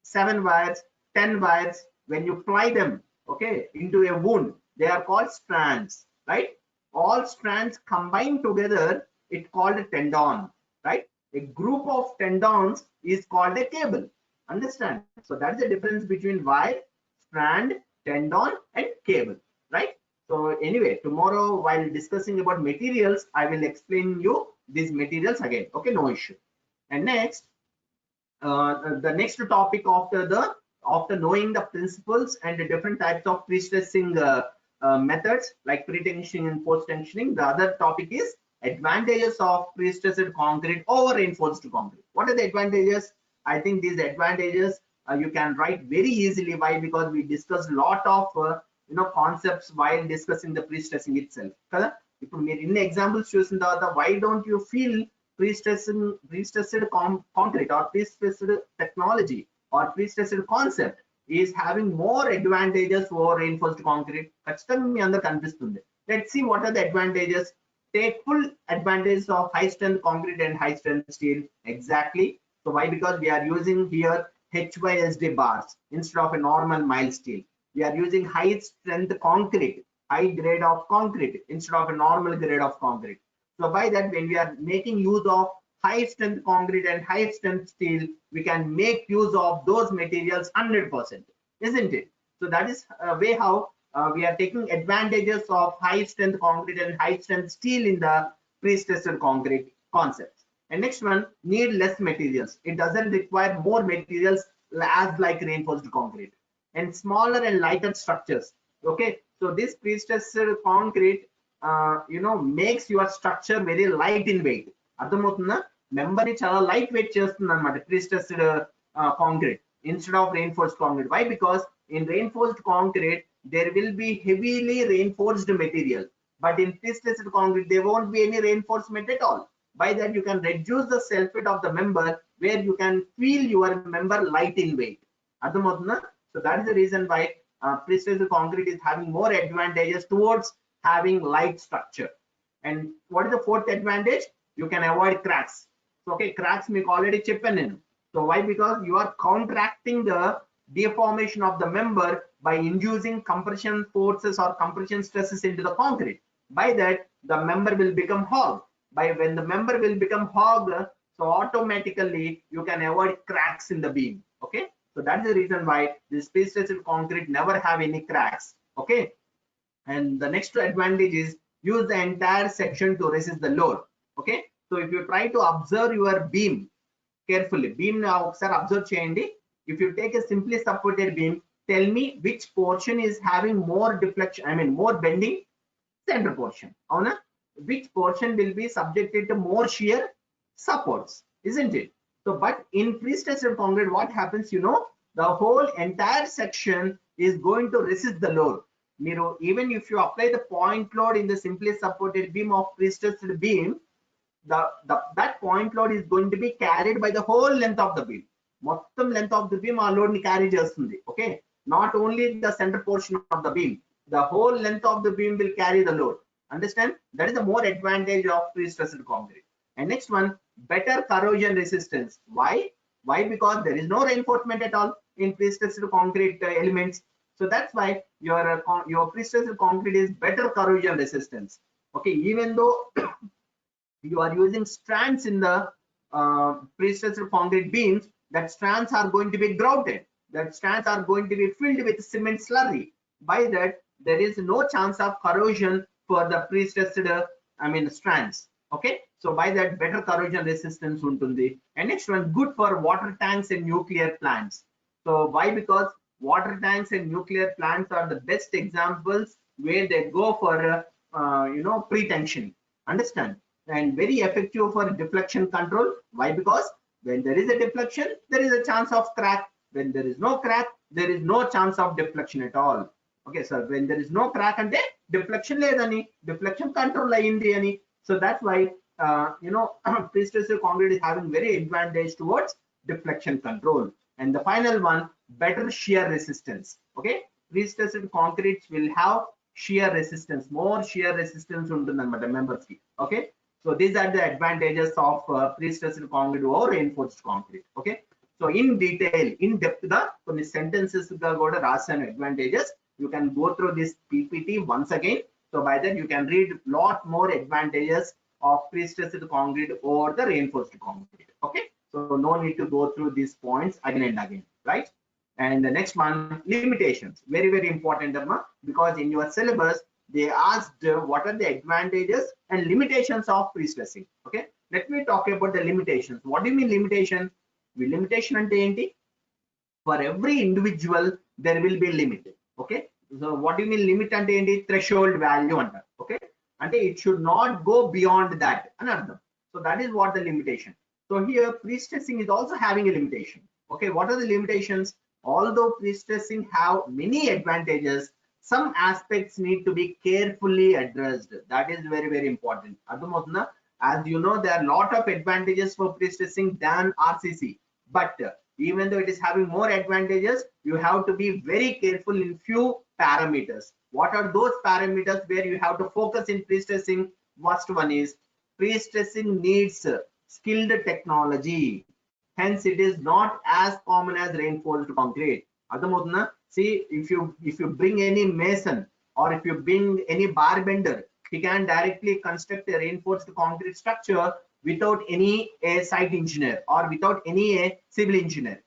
7 wires, 10 wires, when you ply them, okay, into a wound, they are called strands, right? All strands combined together, it's called a tendon, right? A group of tendons is called a cable. Understand? So that's the difference between wire, strand, tendon, and cable, right? So anyway, tomorrow while discussing about materials, I will explain you these materials again. Okay, no issue. And next, the next topic after knowing the principles and the different types of pre-stressing methods like pre-tensioning and post-tensioning, the other topic is advantages of pre-stressed concrete over reinforced concrete. What are the advantages? I think these advantages you can write very easily. Why? Because we discussed a lot of concepts while discussing the pre-stressing itself. ఇప్పుడు మీరు ఇన్ని examples చూసిన తర్వాత why don't you feel pre-stressed concrete or pre-stressed technology or pre-stressed concept is having more advantages over reinforced concrete? ఖచ్చితంగా మీ అందరికి కనిపిస్తుంది. Let's see what are the advantages. Take full advantage of high strength concrete and high strength steel. Exactly. So why? Because we are using here HYSD bars instead of a normal mild steel. We are using high strength concrete, high grade of concrete instead of a normal grade of concrete. So by that, when we are making use of high strength concrete and high strength steel, we can make use of those materials 100%, isn't it? So that is a way how we are taking advantages of high strength concrete and high strength steel in the pre-stressed concrete concepts. And next one, need less materials. It doesn't require more materials as like reinforced concrete, and smaller and lighter structures. Okay, so this pre-stressed concrete makes your structure very light in weight. అర్థమవుతుందా? Member ని చాలా light weight చేస్తుంది అనమాట pre-stressed concrete instead of reinforced concrete. Why? Because in reinforced concrete there will be heavily reinforced material, but in pre-stressed concrete there won't be any reinforcement at all. By that you can reduce the self weight of the member, where you can feel your member light in weight. అర్థమవుతుందా? So that is the reason why pre-stressed concrete is having more advantages towards having light structure. And what is the fourth advantage? You can avoid cracks. So okay, cracks మీకు already చెప్పాను నేను. So why? Because you are contracting the deformation of the member by inducing compression forces or compression stresses into the concrete. By that the member will become hog. When the member will become hog, so automatically you can avoid cracks in the beam. Okay, so that's the reason why this pre-stressed concrete never have any cracks. Okay, and the next advantage is use the entire section to resist the load. Okay, so if you try to observe your beam carefully, beam now observe cheyandi. If you take a simply supported beam, tell me which portion is having more deflection, I mean more bending? Center portion. Avuna? Which portion will be subjected to more shear? Supports, isn't it? So but in pre-stressed concrete what happens, the whole entire section is going to resist the load. Even if you apply the point load in the simply supported beam of pre-stressed beam, that point load is going to be carried by the whole length of the beam. Mottam length of the beam load ni carry chestundi. Okay, not only the center portion of the beam, the whole length of the beam will carry the load. Understand? That is the more advantage of pre-stressed concrete. And next one, better corrosion resistance. Why? Because there is no reinforcement at all in pre-stressed concrete elements. So that's why your pre-stressed concrete is better corrosion resistance. Okay, even though you are using strands in the pre-stressed concrete beams, that strands are going to be grouted, that strands are going to be filled with cement slurry. By that there is no chance of corrosion for the pre-stressed strands. Okay, so by that better corrosion resistance untundi. And next one, good for water tanks and nuclear plants. So why? Because water tanks and nuclear plants are the best examples where they go for pre-tensioning. Understand? And very effective for deflection control. Why? Because when there is a deflection there is a chance of crack. When there is no crack there is no chance of deflection at all. Okay, so when there is no crack ante deflection ledani, deflection control ayindi ani. So that's why pre-stressed concrete is having very advantage towards deflection control. And the final one, better shear resistance. Okay, pre-stressed concretes will have shear resistance, more shear resistance untundi members ki. Okay, so these are the advantages of pre-stressed concrete over reinforced concrete. Okay, so in detail, in depth ga konni sentences ga kuda rasanu advantages. You can go through this PPT once again. So by that you can read lot more advantages of prestressed concrete over the reinforced concrete. Okay, so no need to go through these points again and again, right? And the next one, limitations, very important, Dharma, because in your syllabus they asked what are the advantages and limitations of prestressing. Okay, let me talk about the limitations. What do you mean limitation? Limitation ante enti? For every individual there will be limit. Okay, so what do you mean limit ante enti? Threshold value anta. Okay, ante it should not go beyond that అని అర్థం. So that is what the limitation. So here prestressing is also having a limitation. Okay, what are the limitations? Although prestressing have many advantages, some aspects need to be carefully addressed. That is very important. అర్థమవుతుందా? As you know, there are a lot of advantages for prestressing than RCC, but even though it is having more advantages, you have to be very careful in few parameters. What are those parameters where you have to focus in prestressing? First one is prestressing needs skilled technology. Hence it is not as common as reinforced concrete. అర్థమవుతుందా? See, if you bring any mason or if you bring any bar bender, he can directly construct a reinforced concrete structure without any site engineer or without any civil engineer.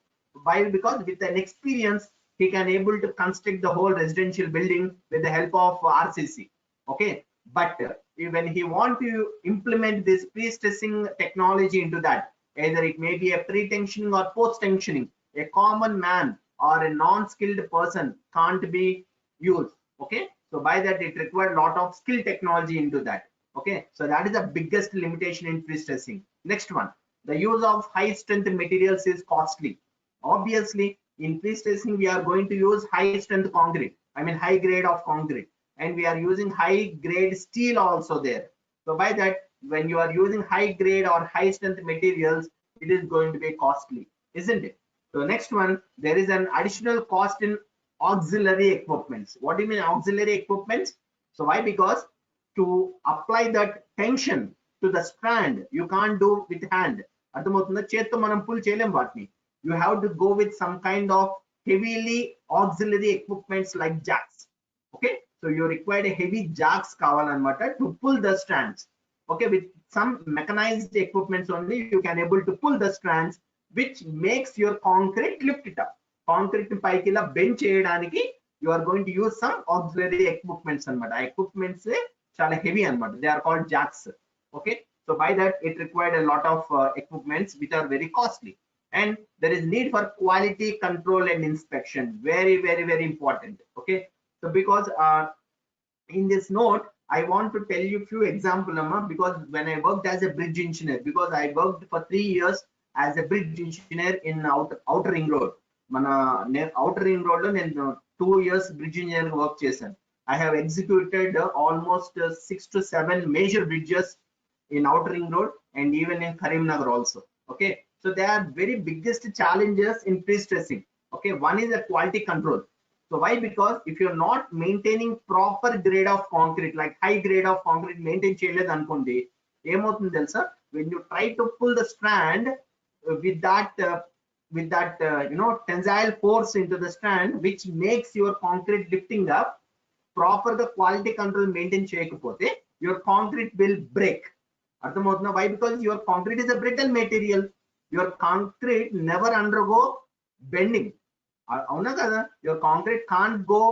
Why? Because with an experience he can able to construct the whole residential building with the help of RCC. Okay, but when he want to implement this prestressing technology into that, either it may be a pre-tensioning or post-tensioning, a common man or a non-skilled person can't be used. Okay, so by that it required a lot of skill technology into that. Okay, so that is the biggest limitation in prestressing. Next one, the use of high strength materials is costly. Obviously in prestressing we are going to use high strength concrete, I mean high grade of concrete, and we are using high grade steel also there. So by that, when you are using high grade or high strength materials, it is going to be costly, isn't it? So next one, there is an additional cost in auxiliary equipments. What do you mean auxiliary equipments? So why? Because to apply that tension to the strand you can't do with hand. అర్థమవుతుందా? చేత్తో మనం pull చేయలేం వాటిని. You have to go with some kind of heavily auxiliary equipments like jacks. Okay, so you require a heavy jacks కావాలన్నమాట to pull the strands. Okay, with some mechanized equipments only you can able to pull the strands, which makes your concrete lift it up. Concrete పైకి ఇలా bend చేయడానికి you are going to use some auxiliary equipments అన్నమాట. ఆ equipments చాలా heavy అన్నమాట. They are called jacks. Okay, so by that it required a lot of equipments which are very costly, and there is need for quality control and inspection. Very important. Okay, so because in this note I want to tell you few example, because when I worked as a bridge engineer, because I worked for 3 years as a bridge engineer in outer ring road. Mana outer ring road lo nenu 2 years bridge engineer work chesanu. I have executed almost 6 to 7 major bridges in outer ring road and even in Karimnagar also. Okay, so there are very biggest challenges in prestressing. Okay, one is the quality control. So why? Because if you're not maintaining proper grade of concrete, like high grade of concrete maintain cheyaledu anukondi, ఏమవుతుంది తెలుసా? When you try to pull the strand with that tensile force into the strand, which makes your concrete lifting up, proper the quality control maintain చేయకపోతే your concrete will break. అర్థమవుతుందా? Why? Because your concrete is a brittle material. Your concrete never undergo bending. అవునా కదా? Your concrete can't go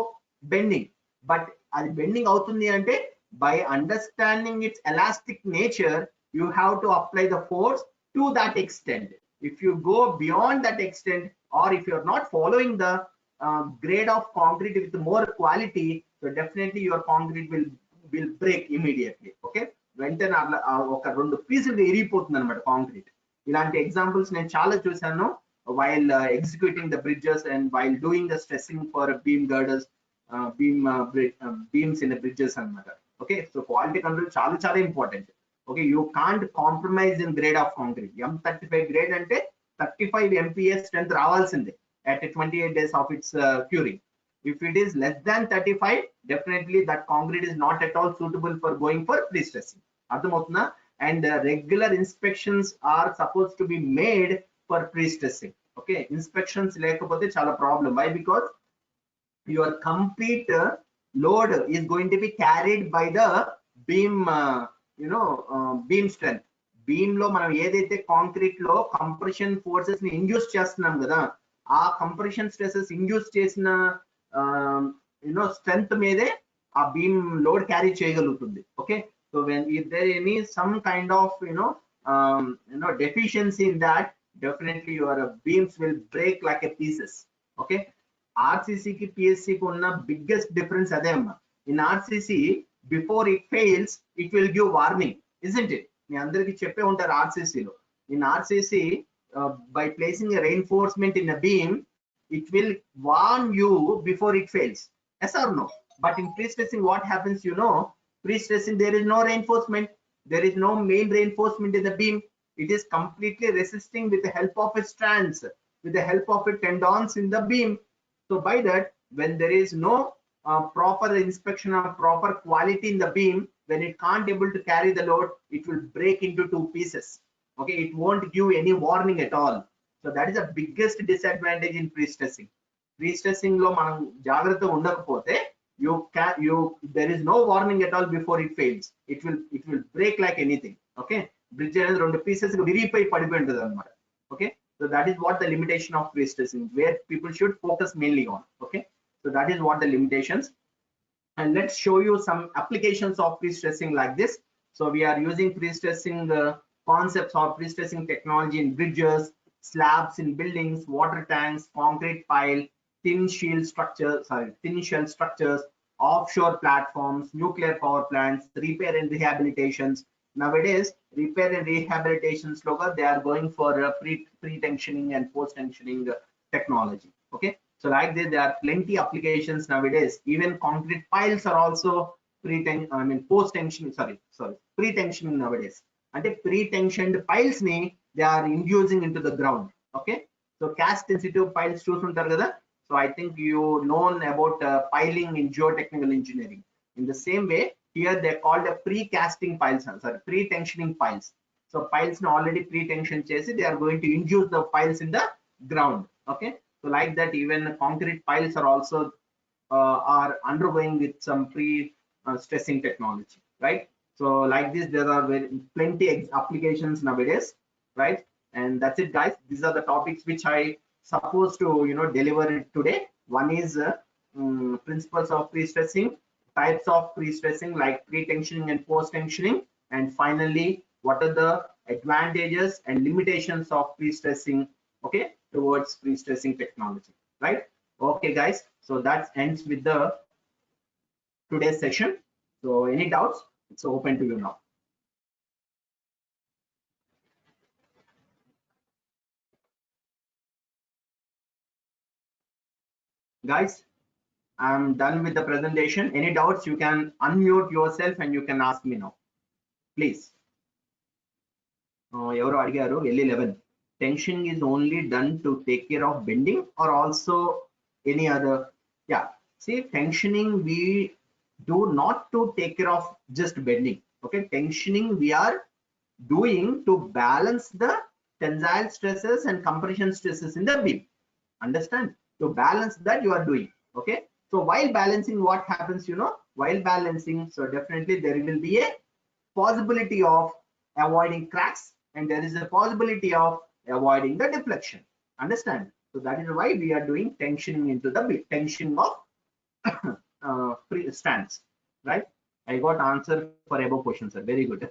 bending, but అది bending అవుతుంది అంటే by understanding its elastic nature you have to apply the force to that extent. If you go beyond that extent, or if you're not following the grade of concrete with more quality, so definitely your concrete will break immediately. Okay, వెంటనే ఒక 2 పీసులు ఇరిగిపోతుంది అన్నమాట concrete. ఇలాంటి examples నేను చాలా చూసాను while executing the bridges and while doing the stressing for beam girders, beams in the bridges అన్నమాట. Okay, so quality control చాలా important. Okay, you can't compromise in grade of concrete. M35 grade అంటే 35 MPa strength రావాల్సిందే at 28 days of its curing. If it is less than 35, definitely that concrete is not at all suitable for going for prestressing. అర్థమవుతుందా? And regular inspections are supposed to be made for prestressing. Okay, inspections లేకపోతే చాలా problem. Why? Because your complete load is going to be carried by the beam beam strength. Beam లో మనం ఏదైతే concrete లో compression forces ని induce చేస్తున్నాం కదా, ఆ కంప్రెషన్ స్ట్రెసెస్ ఇండ్యూస్ చేసిన స్ట్రెంత్ మీదే ఆ బీమ్ లోడ్ క్యారీ చేయగలుగుతుంది. Okay, so when if there any some kind of deficiency in that, definitely your beams will break like a pieces. Okay, RCC కి PSC కి ఉన్న బిగ్గెస్ట్ డిఫరెన్స్ అదే అమ్మా. In RCC before it fails it will give warning, isn't it? మీ అందరికి చెప్పే ఉంటారు RCC లో. In RCC by placing a reinforcement in a beam, it will warn you before it fails. Yes or no? But in prestressing, what happens? Prestressing, there is no reinforcement. There is no main reinforcement in the beam. It is completely resisting with the help of its strands, with the help of its tendons in the beam. So by that, when there is no proper inspection or proper quality in the beam, when it can't able to carry the load, it will break into two pieces. Okay, it won't give any warning at all. So that is the biggest disadvantage in prestressing. Prestressing lo manam jagrata undakapothe, there is no warning at all before it fails. It will break like anything. Okay, bridge అనేది రెండు pieces విరిగిపోయి పడిపోయింటది అన్నమాట. Okay, so that is what the limitation of prestressing, where people should focus mainly on. Okay, so that is what the limitations. And let's show you some applications of prestressing like this. So we are using prestressing concepts or prestressing technology in bridges, slabs in buildings, water tanks, concrete pile, thin shell structures, offshore platforms, nuclear power plants, repair and rehabilitations. Nowadays, repair and rehabilitation slogan, they are going for pre-tensioning and post-tensioning technology. Okay, so like this, there are plenty applications nowadays. Even concrete piles are also pre-tensioning nowadays. And pre-tensioned piles they are inducing into the ground. Okay, so cast sensitive piles చూసుంటారు కదా. So I think you known about piling in geotechnical engineering. In the same way, here they are called a pre-casting piles, pre-tensioning piles. So piles already pre-tension chesi, they are going to induce the piles in the ground. Okay, so like that, even concrete piles are also are undergoing with some pre-stressing technology, right? So like this, there are plenty applications nowadays, right? And that's it, guys. These are the topics which I supposed to deliver it today. One is principles of pre-stressing, types of pre-stressing like pre-tensioning and post-tensioning, and finally what are the advantages and limitations of pre-stressing, okay, towards pre-stressing technology, right? Okay, guys, so that ends with the today's session. So any doubts, it's open to you now. Guys, I'm done with the presentation. Any doubts, you can unmute yourself and you can ask me now, please. Evaru adigaru L11. Tensioning is only done to take care of bending or also any other? Yeah, see, tensioning we do not to take care of just bending. Okay, tensioning we are doing to balance the tensile stresses and compression stresses in the beam. Understand? To balance that you are doing. Okay, so while balancing, what happens? While balancing, so definitely there will be a possibility of avoiding cracks, and there is a possibility of avoiding the deflection. Understand? So that is why we are doing tensioning into the tension of strands, right? I got answer for above question, sir. Very good.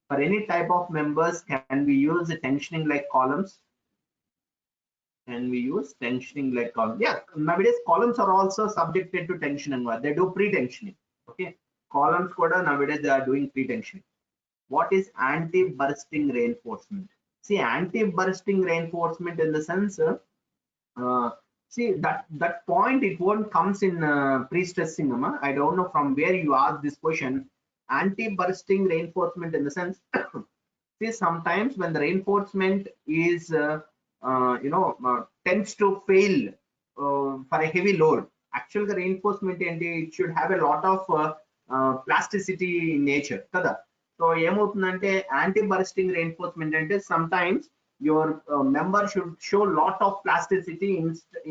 For any type of members, can we use the tensioning like columns? And we use tensioning like columns. Yeah, nowadays columns are also subjected to tension, and what they do pre-tensioning. Okay, columns koda nowadays they are doing pre-tensioning. What is anti-bursting reinforcement? See, anti-bursting reinforcement in the sense, see that point, it won't comes in pre-stressing. I don't know from where you ask this question. Anti-bursting reinforcement in the sense, see, sometimes when the reinforcement is tends to fail for a heavy load. Actual reinforcement it should have a lot of plasticity in nature kada. So ఏమవుతుందంటే anti-bursting reinforcement అంటే sometimes your member should show lot of plasticity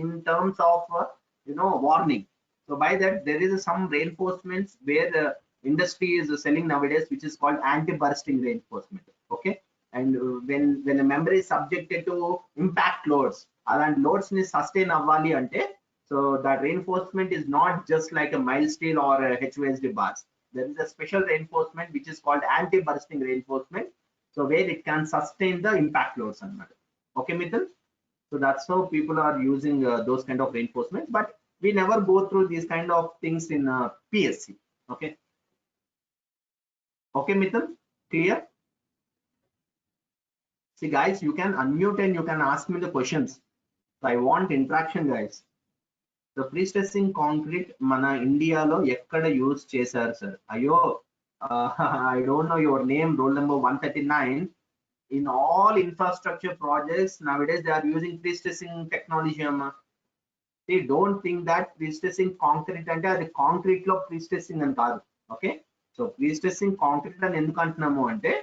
in terms of warning. So by that, there is some reinforcements where industry is selling nowadays, which is called anti-bursting reinforcement. Okay, and when a member is subjected to impact loads, and loads ni sustain avvali ante, so that reinforcement is not just like a mild steel or a HVSD bars. There is a special reinforcement which is called anti-bursting reinforcement, so where it can sustain the impact loads. Okay, Mithun. So that's how people are using those kind of reinforcements, but we never go through these kind of things in PSC. Okay. Okay, Mithun, clear? See, guys, you can unmute and you can ask me the questions. So I want interaction, guys. The pre-stressing concrete mana India lo ekkada use chesaru, sir. Ayo, I don't know your name, roll number 139. In all infrastructure projects nowadays, they are using pre-stressing technology. They don't think that pre-stressing concrete and the concrete lo pre-stressing and kaadu. Okay, so pre-stressing concrete and endukantunnamo ante,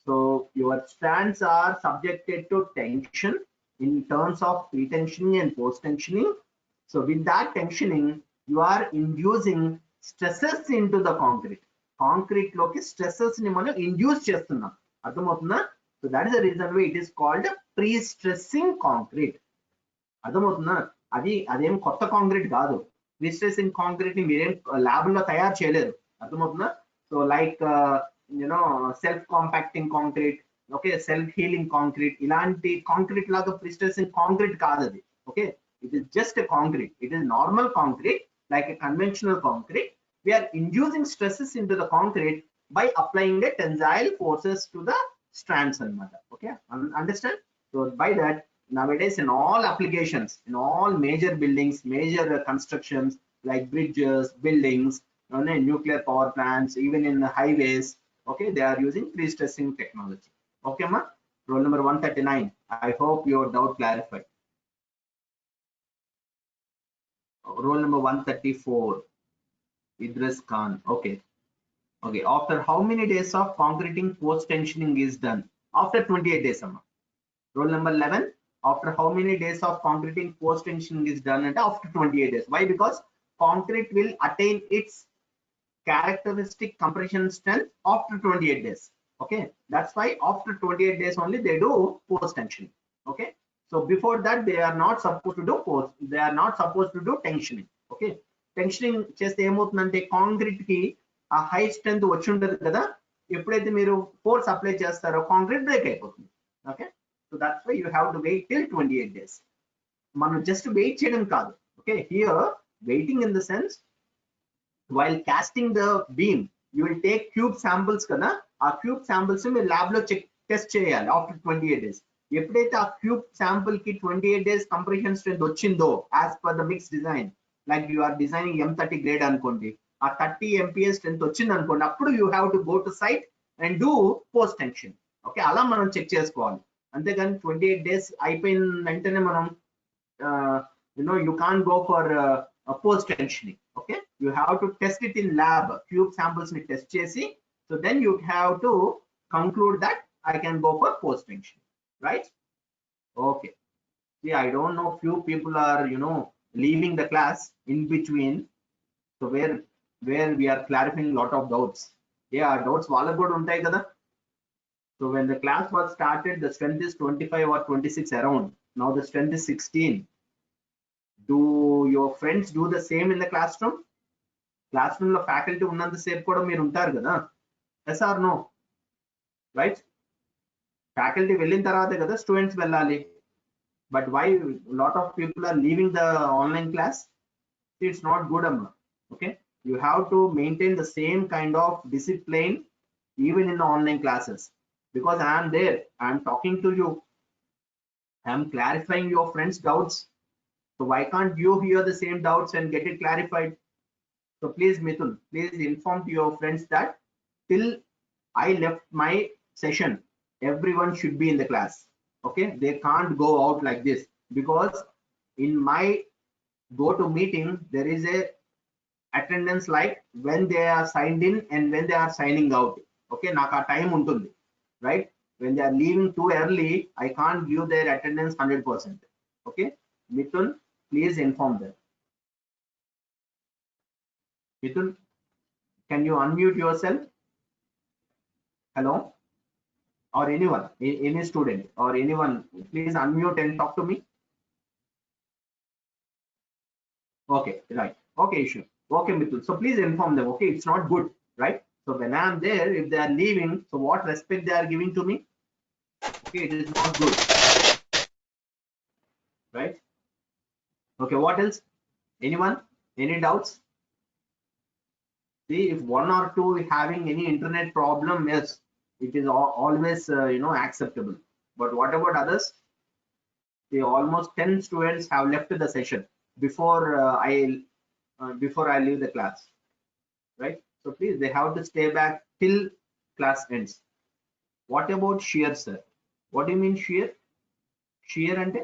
so your strands are subjected to tension in terms of pre-tensioning and post-tensioning. So with that tensioning, you are inducing stresses into the concrete. Concrete loki stresses ni మనం induce చేస్తున్నాం. అర్థమవుతుందా? So that is the reason why it is called pre-stressing concrete. అర్థమవుతుందా? అదేం కొత్త concrete కాదు. ప్రీస్ట్రెసింగ్ concrete ని మీరేం lab లో తయారు చేయలేరు. అర్థమవుతుందా? So like self compacting concrete, okay, self healing concrete, ఇలాంటి కాంక్రీట్ లాగా ప్రీస్ట్రెసింగ్ కాంక్రీట్ కాదు అది. Okay, it is just a concrete. It is normal concrete, like a conventional concrete. We are inducing stresses into the concrete by applying the tensile forces to the strands and matter. Okay, understand? So by that, nowadays in all applications, in all major buildings, major constructions like bridges, buildings, nuclear power plants, even in the highways, okay, they are using pre-stressing technology. Okay, ma? Roll number 139. I hope your doubt clarified. Roll number 134, Idris Khan. Okay. Okay. After how many days of concreting post tensioning is done? After 28 days. Roll number 11. After how many days of concreting post tensioning is done? And after 28 days. Why? Because concrete will attain its characteristic compression strength after 28 days. Okay. That's why after 28 days only they do post tensioning. Okay. So before that, they are not supposed to do post. They are not supposed to do tensioning. Okay, tensioning చేస్తే ఏమవుతుందంటే concrete కి ఆ high strength వచ్చి ఉండదు కదా, ఎప్పుడైతే మీరు force apply చేస్తారో కాంక్రీట్ బ్రేక్ అయిపోతుంది. Okay, so that's why you have to wait till 28 days. మనం జస్ట్ వెయిట్ చేయడం కాదు. Okay, here waiting in the sense while casting the beam you will take cube samples కదా, ఆ cube samples మీరు lab లో test చేయాలి after 28 days. ఎప్పుడైతే ఆ క్యూబ్ శాంపుల్ కి 28 days కంప్రెషన్ స్ట్రెంత్ వచ్చిందో as per the mix design, like you are designing M30 grade అనుకోండి, ఆ 30 MPa స్ట్రెంత్ వచ్చింది అనుకోండి, అప్పుడు you have to go to site and do post tension. Okay, అలా మనం చెక్ చేసుకోవాలి. అంతేగాని 28 days అయిపోయిన వెంటనే మనం you can't go for post tensioning. Okay, you have to test it in lab, cube samples ని టెస్ట్ చేసి, so then you have to conclude that I can go for post tension. Right? Okay. See, I don't know, few people are leaving the class in between, so where we are clarifying lot of doubts. Yeah, doubts wala kuda untai kada. So when the class was started, the strength is 25 or 26 around. Now the strength is 16. Do your friends do the same in the classroom? Classroom lo faculty unnanta sepu kuda meer untaru kada. Yes or no? Right? Faculty వెళ్ళిన తర్వాతే కదా students వెళ్ళాలి. But why lot of people are leaving the online class? It's not good అమ్మా. Okay, you have to maintain the same kind of discipline even in the online classes, because I'm there, I'm talking to you, I'm clarifying your friends doubts. So why can't you hear the same doubts and get it clarified? So please Mithun, please inform to your friends that till I left my session, everyone should be in the class. Okay, they can't go out like this, because in my go to meeting there is a attendance like when they are signed in and when they are signing out. Okay, నాకు ఆ time ఉంటుంది, right? When they are leaving too early, I can't give their attendance 100%. Okay, Mithun, please inform them. Mithun, Can you unmute yourself? Hello? Or anyone, any student or anyone, please unmute and talk to me. Okay, right. Okay, sure. Okay, Mithul. So please inform them. Okay, it's not good, right? So when I'm there, if they are leaving, so what respect they are giving to me? Okay, it is not good, right? Okay, what else? Anyone? Any doubts? See, if one or two having any internet problem, yes, it is always acceptable. But what about others? See, almost 10 students have left the session before I leave the class, right? So please, they have to stay back till class ends. What about shear, sir? What do you mean shear? Shear ante?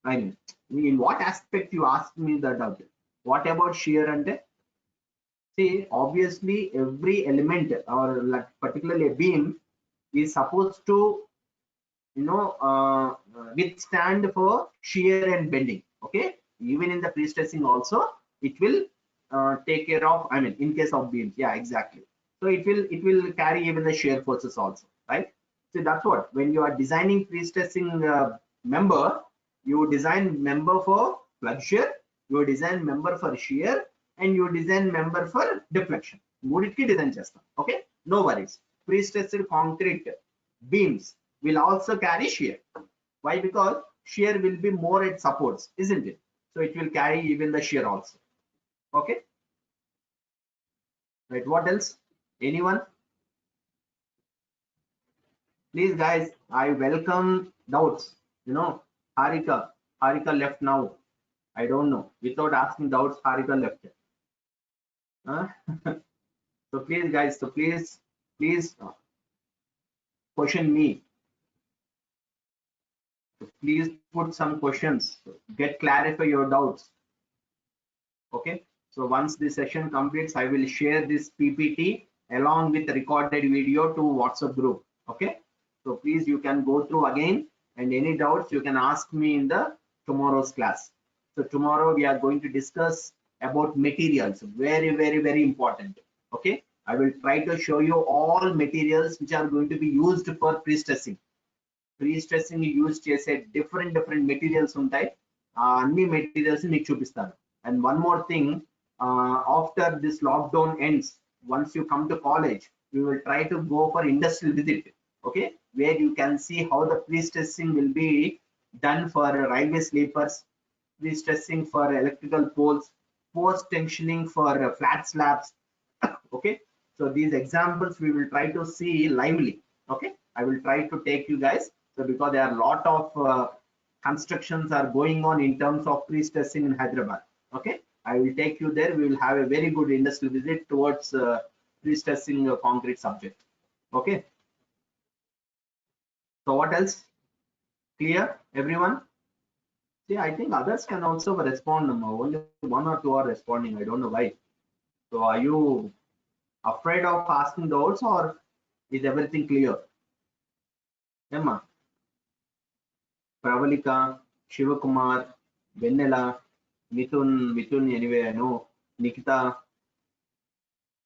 I mean, in what aspect you asked me the doubt? What about shear ante? See, obviously, every element or like particularly a beam is supposed to, withstand for shear and bending. Okay, even in the pre-stressing also, it will take care of. I mean, in case of beams, yeah, exactly. So it will carry even the shear forces also, right? So that's what when you are designing pre-stressing member, you design member for flexure, you design member for shear, and you design member for deflection. మూడిటికి design చేస్తాం. Okay, no worries. Pre-stressed concrete beams will also carry shear. Why? Because shear will be more at supports, isn't it? So it will carry even the shear also. Okay, right. What else? Anyone? Please, guys, I welcome doubts. Harika left now. I don't know. Without asking doubts, Harika left. Huh? So please, guys, please question me. Please put some questions. Get clarify your doubts. Okay, so once the session completes, I will share this PPT along with the recorded video to WhatsApp group. Okay, so please, you can go through again, and any doubts you can ask me in the tomorrow's class. So tomorrow we are going to discuss about materials. Very important. Okay, I will try to show you all materials which are going to be used for pre-stressing. Pre-stressing use చేసే different materials ఉంటాయి. అన్ని materials మీకు చూపిస్తాను. And one more thing, after this lockdown ends, once you come to college, we will try to go for industrial visit. Okay, where you can see how the pre-stressing will be done for railway sleepers, pre-stressing for electrical poles, post tensioning for flat slabs. Okay, so these examples we will try to see lively. Okay, I will try to take you guys. So because there are a lot of constructions are going on in terms of pre-stressing in Hyderabad. Okay, I will take you there. We will have a very good industrial visit towards pre-stressing concrete subject. Okay, so what else? Clear, everyone? See, I think others can also respond. Only one or two are responding. I don't know why. So are you afraid of asking doubts, or is everything clear? Emma, Pravalika, Shivakumar, Venela, Mithun, anyway, I know, Nikita,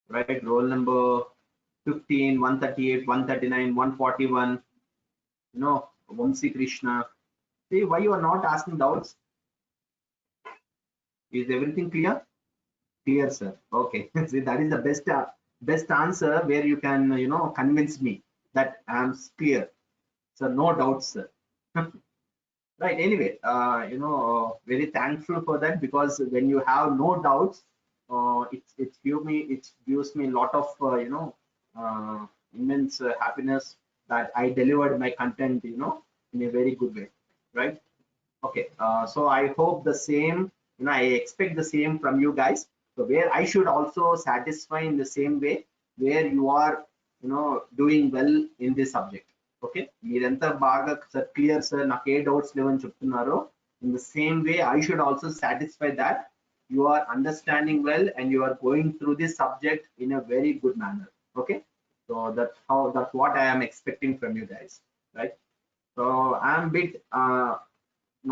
right? Roll number 15, 138, 139, 141, Vamsi Krishna. See, why you are not asking doubts? Is everything clear? Clear, sir. Okay. See, that is the best answer where you can, convince me that I am clear. So no doubts, sir. Right. Anyway, very thankful for that, because when you have no doubts, it gives me a lot of immense happiness that I delivered my content in a very good way, right? Okay, so I hope the same, I expect the same from you guys. So where I should also satisfy in the same way where you are doing well in this subject. Okay, మీరంతా బాగా sir clear sir, నాకు ఏ doubts లేవని చెప్తున్నారో, in the same way I should also satisfy that you are understanding well and you are going through this subject in a very good manner. Okay, so that's what I am expecting from you guys, right? So I am a bit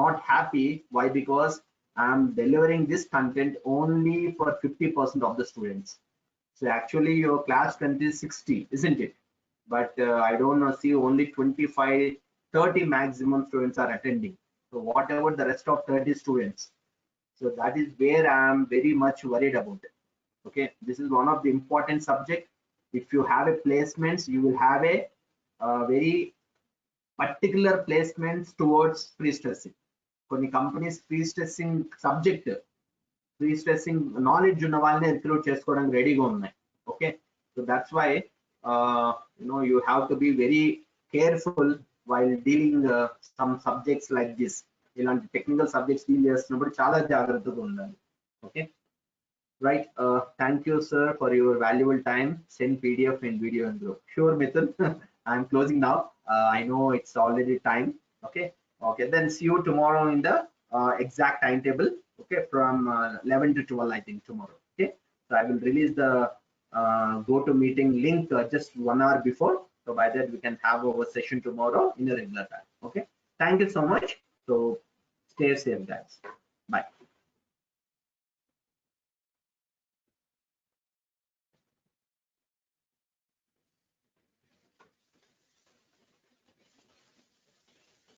not happy. Why? Because I am delivering this content only for 50% of the students. So actually your class strength is 60, isn't it? But I don't know, see only 25, 30 maximum students are attending. So whatever the rest of 30 students. So that is where I am very much worried about it. Okay, this is one of the important subject. If you have a placements, you will have a very particular placements towards pre-stressing. కొన్ని companies pre stressing subject pre stressing knowledge ఉన్న వాళ్ళని recruit చేసుకోవడానికి రెడీగా ఉన్నాయి. Okay, so that's why you have to be very careful while dealing some subjects like this. ఇలాంటి technical subjects deal చేస్తున్నప్పుడు చాలా జాగ్రత్తగా ఉండాలి. Okay, right. Thank you sir for your valuable time. Send PDF and video and group. Sure, Mithun. I'm closing now. I know it's already time. Okay. Okay, then see you tomorrow in the exact timetable. Okay, from 11 to 12, I think tomorrow. Okay, so I will release the go to meeting link just 1 hour before. So by that we can have our session tomorrow in a regular time. Okay, thank you so much. So stay safe, guys. Bye.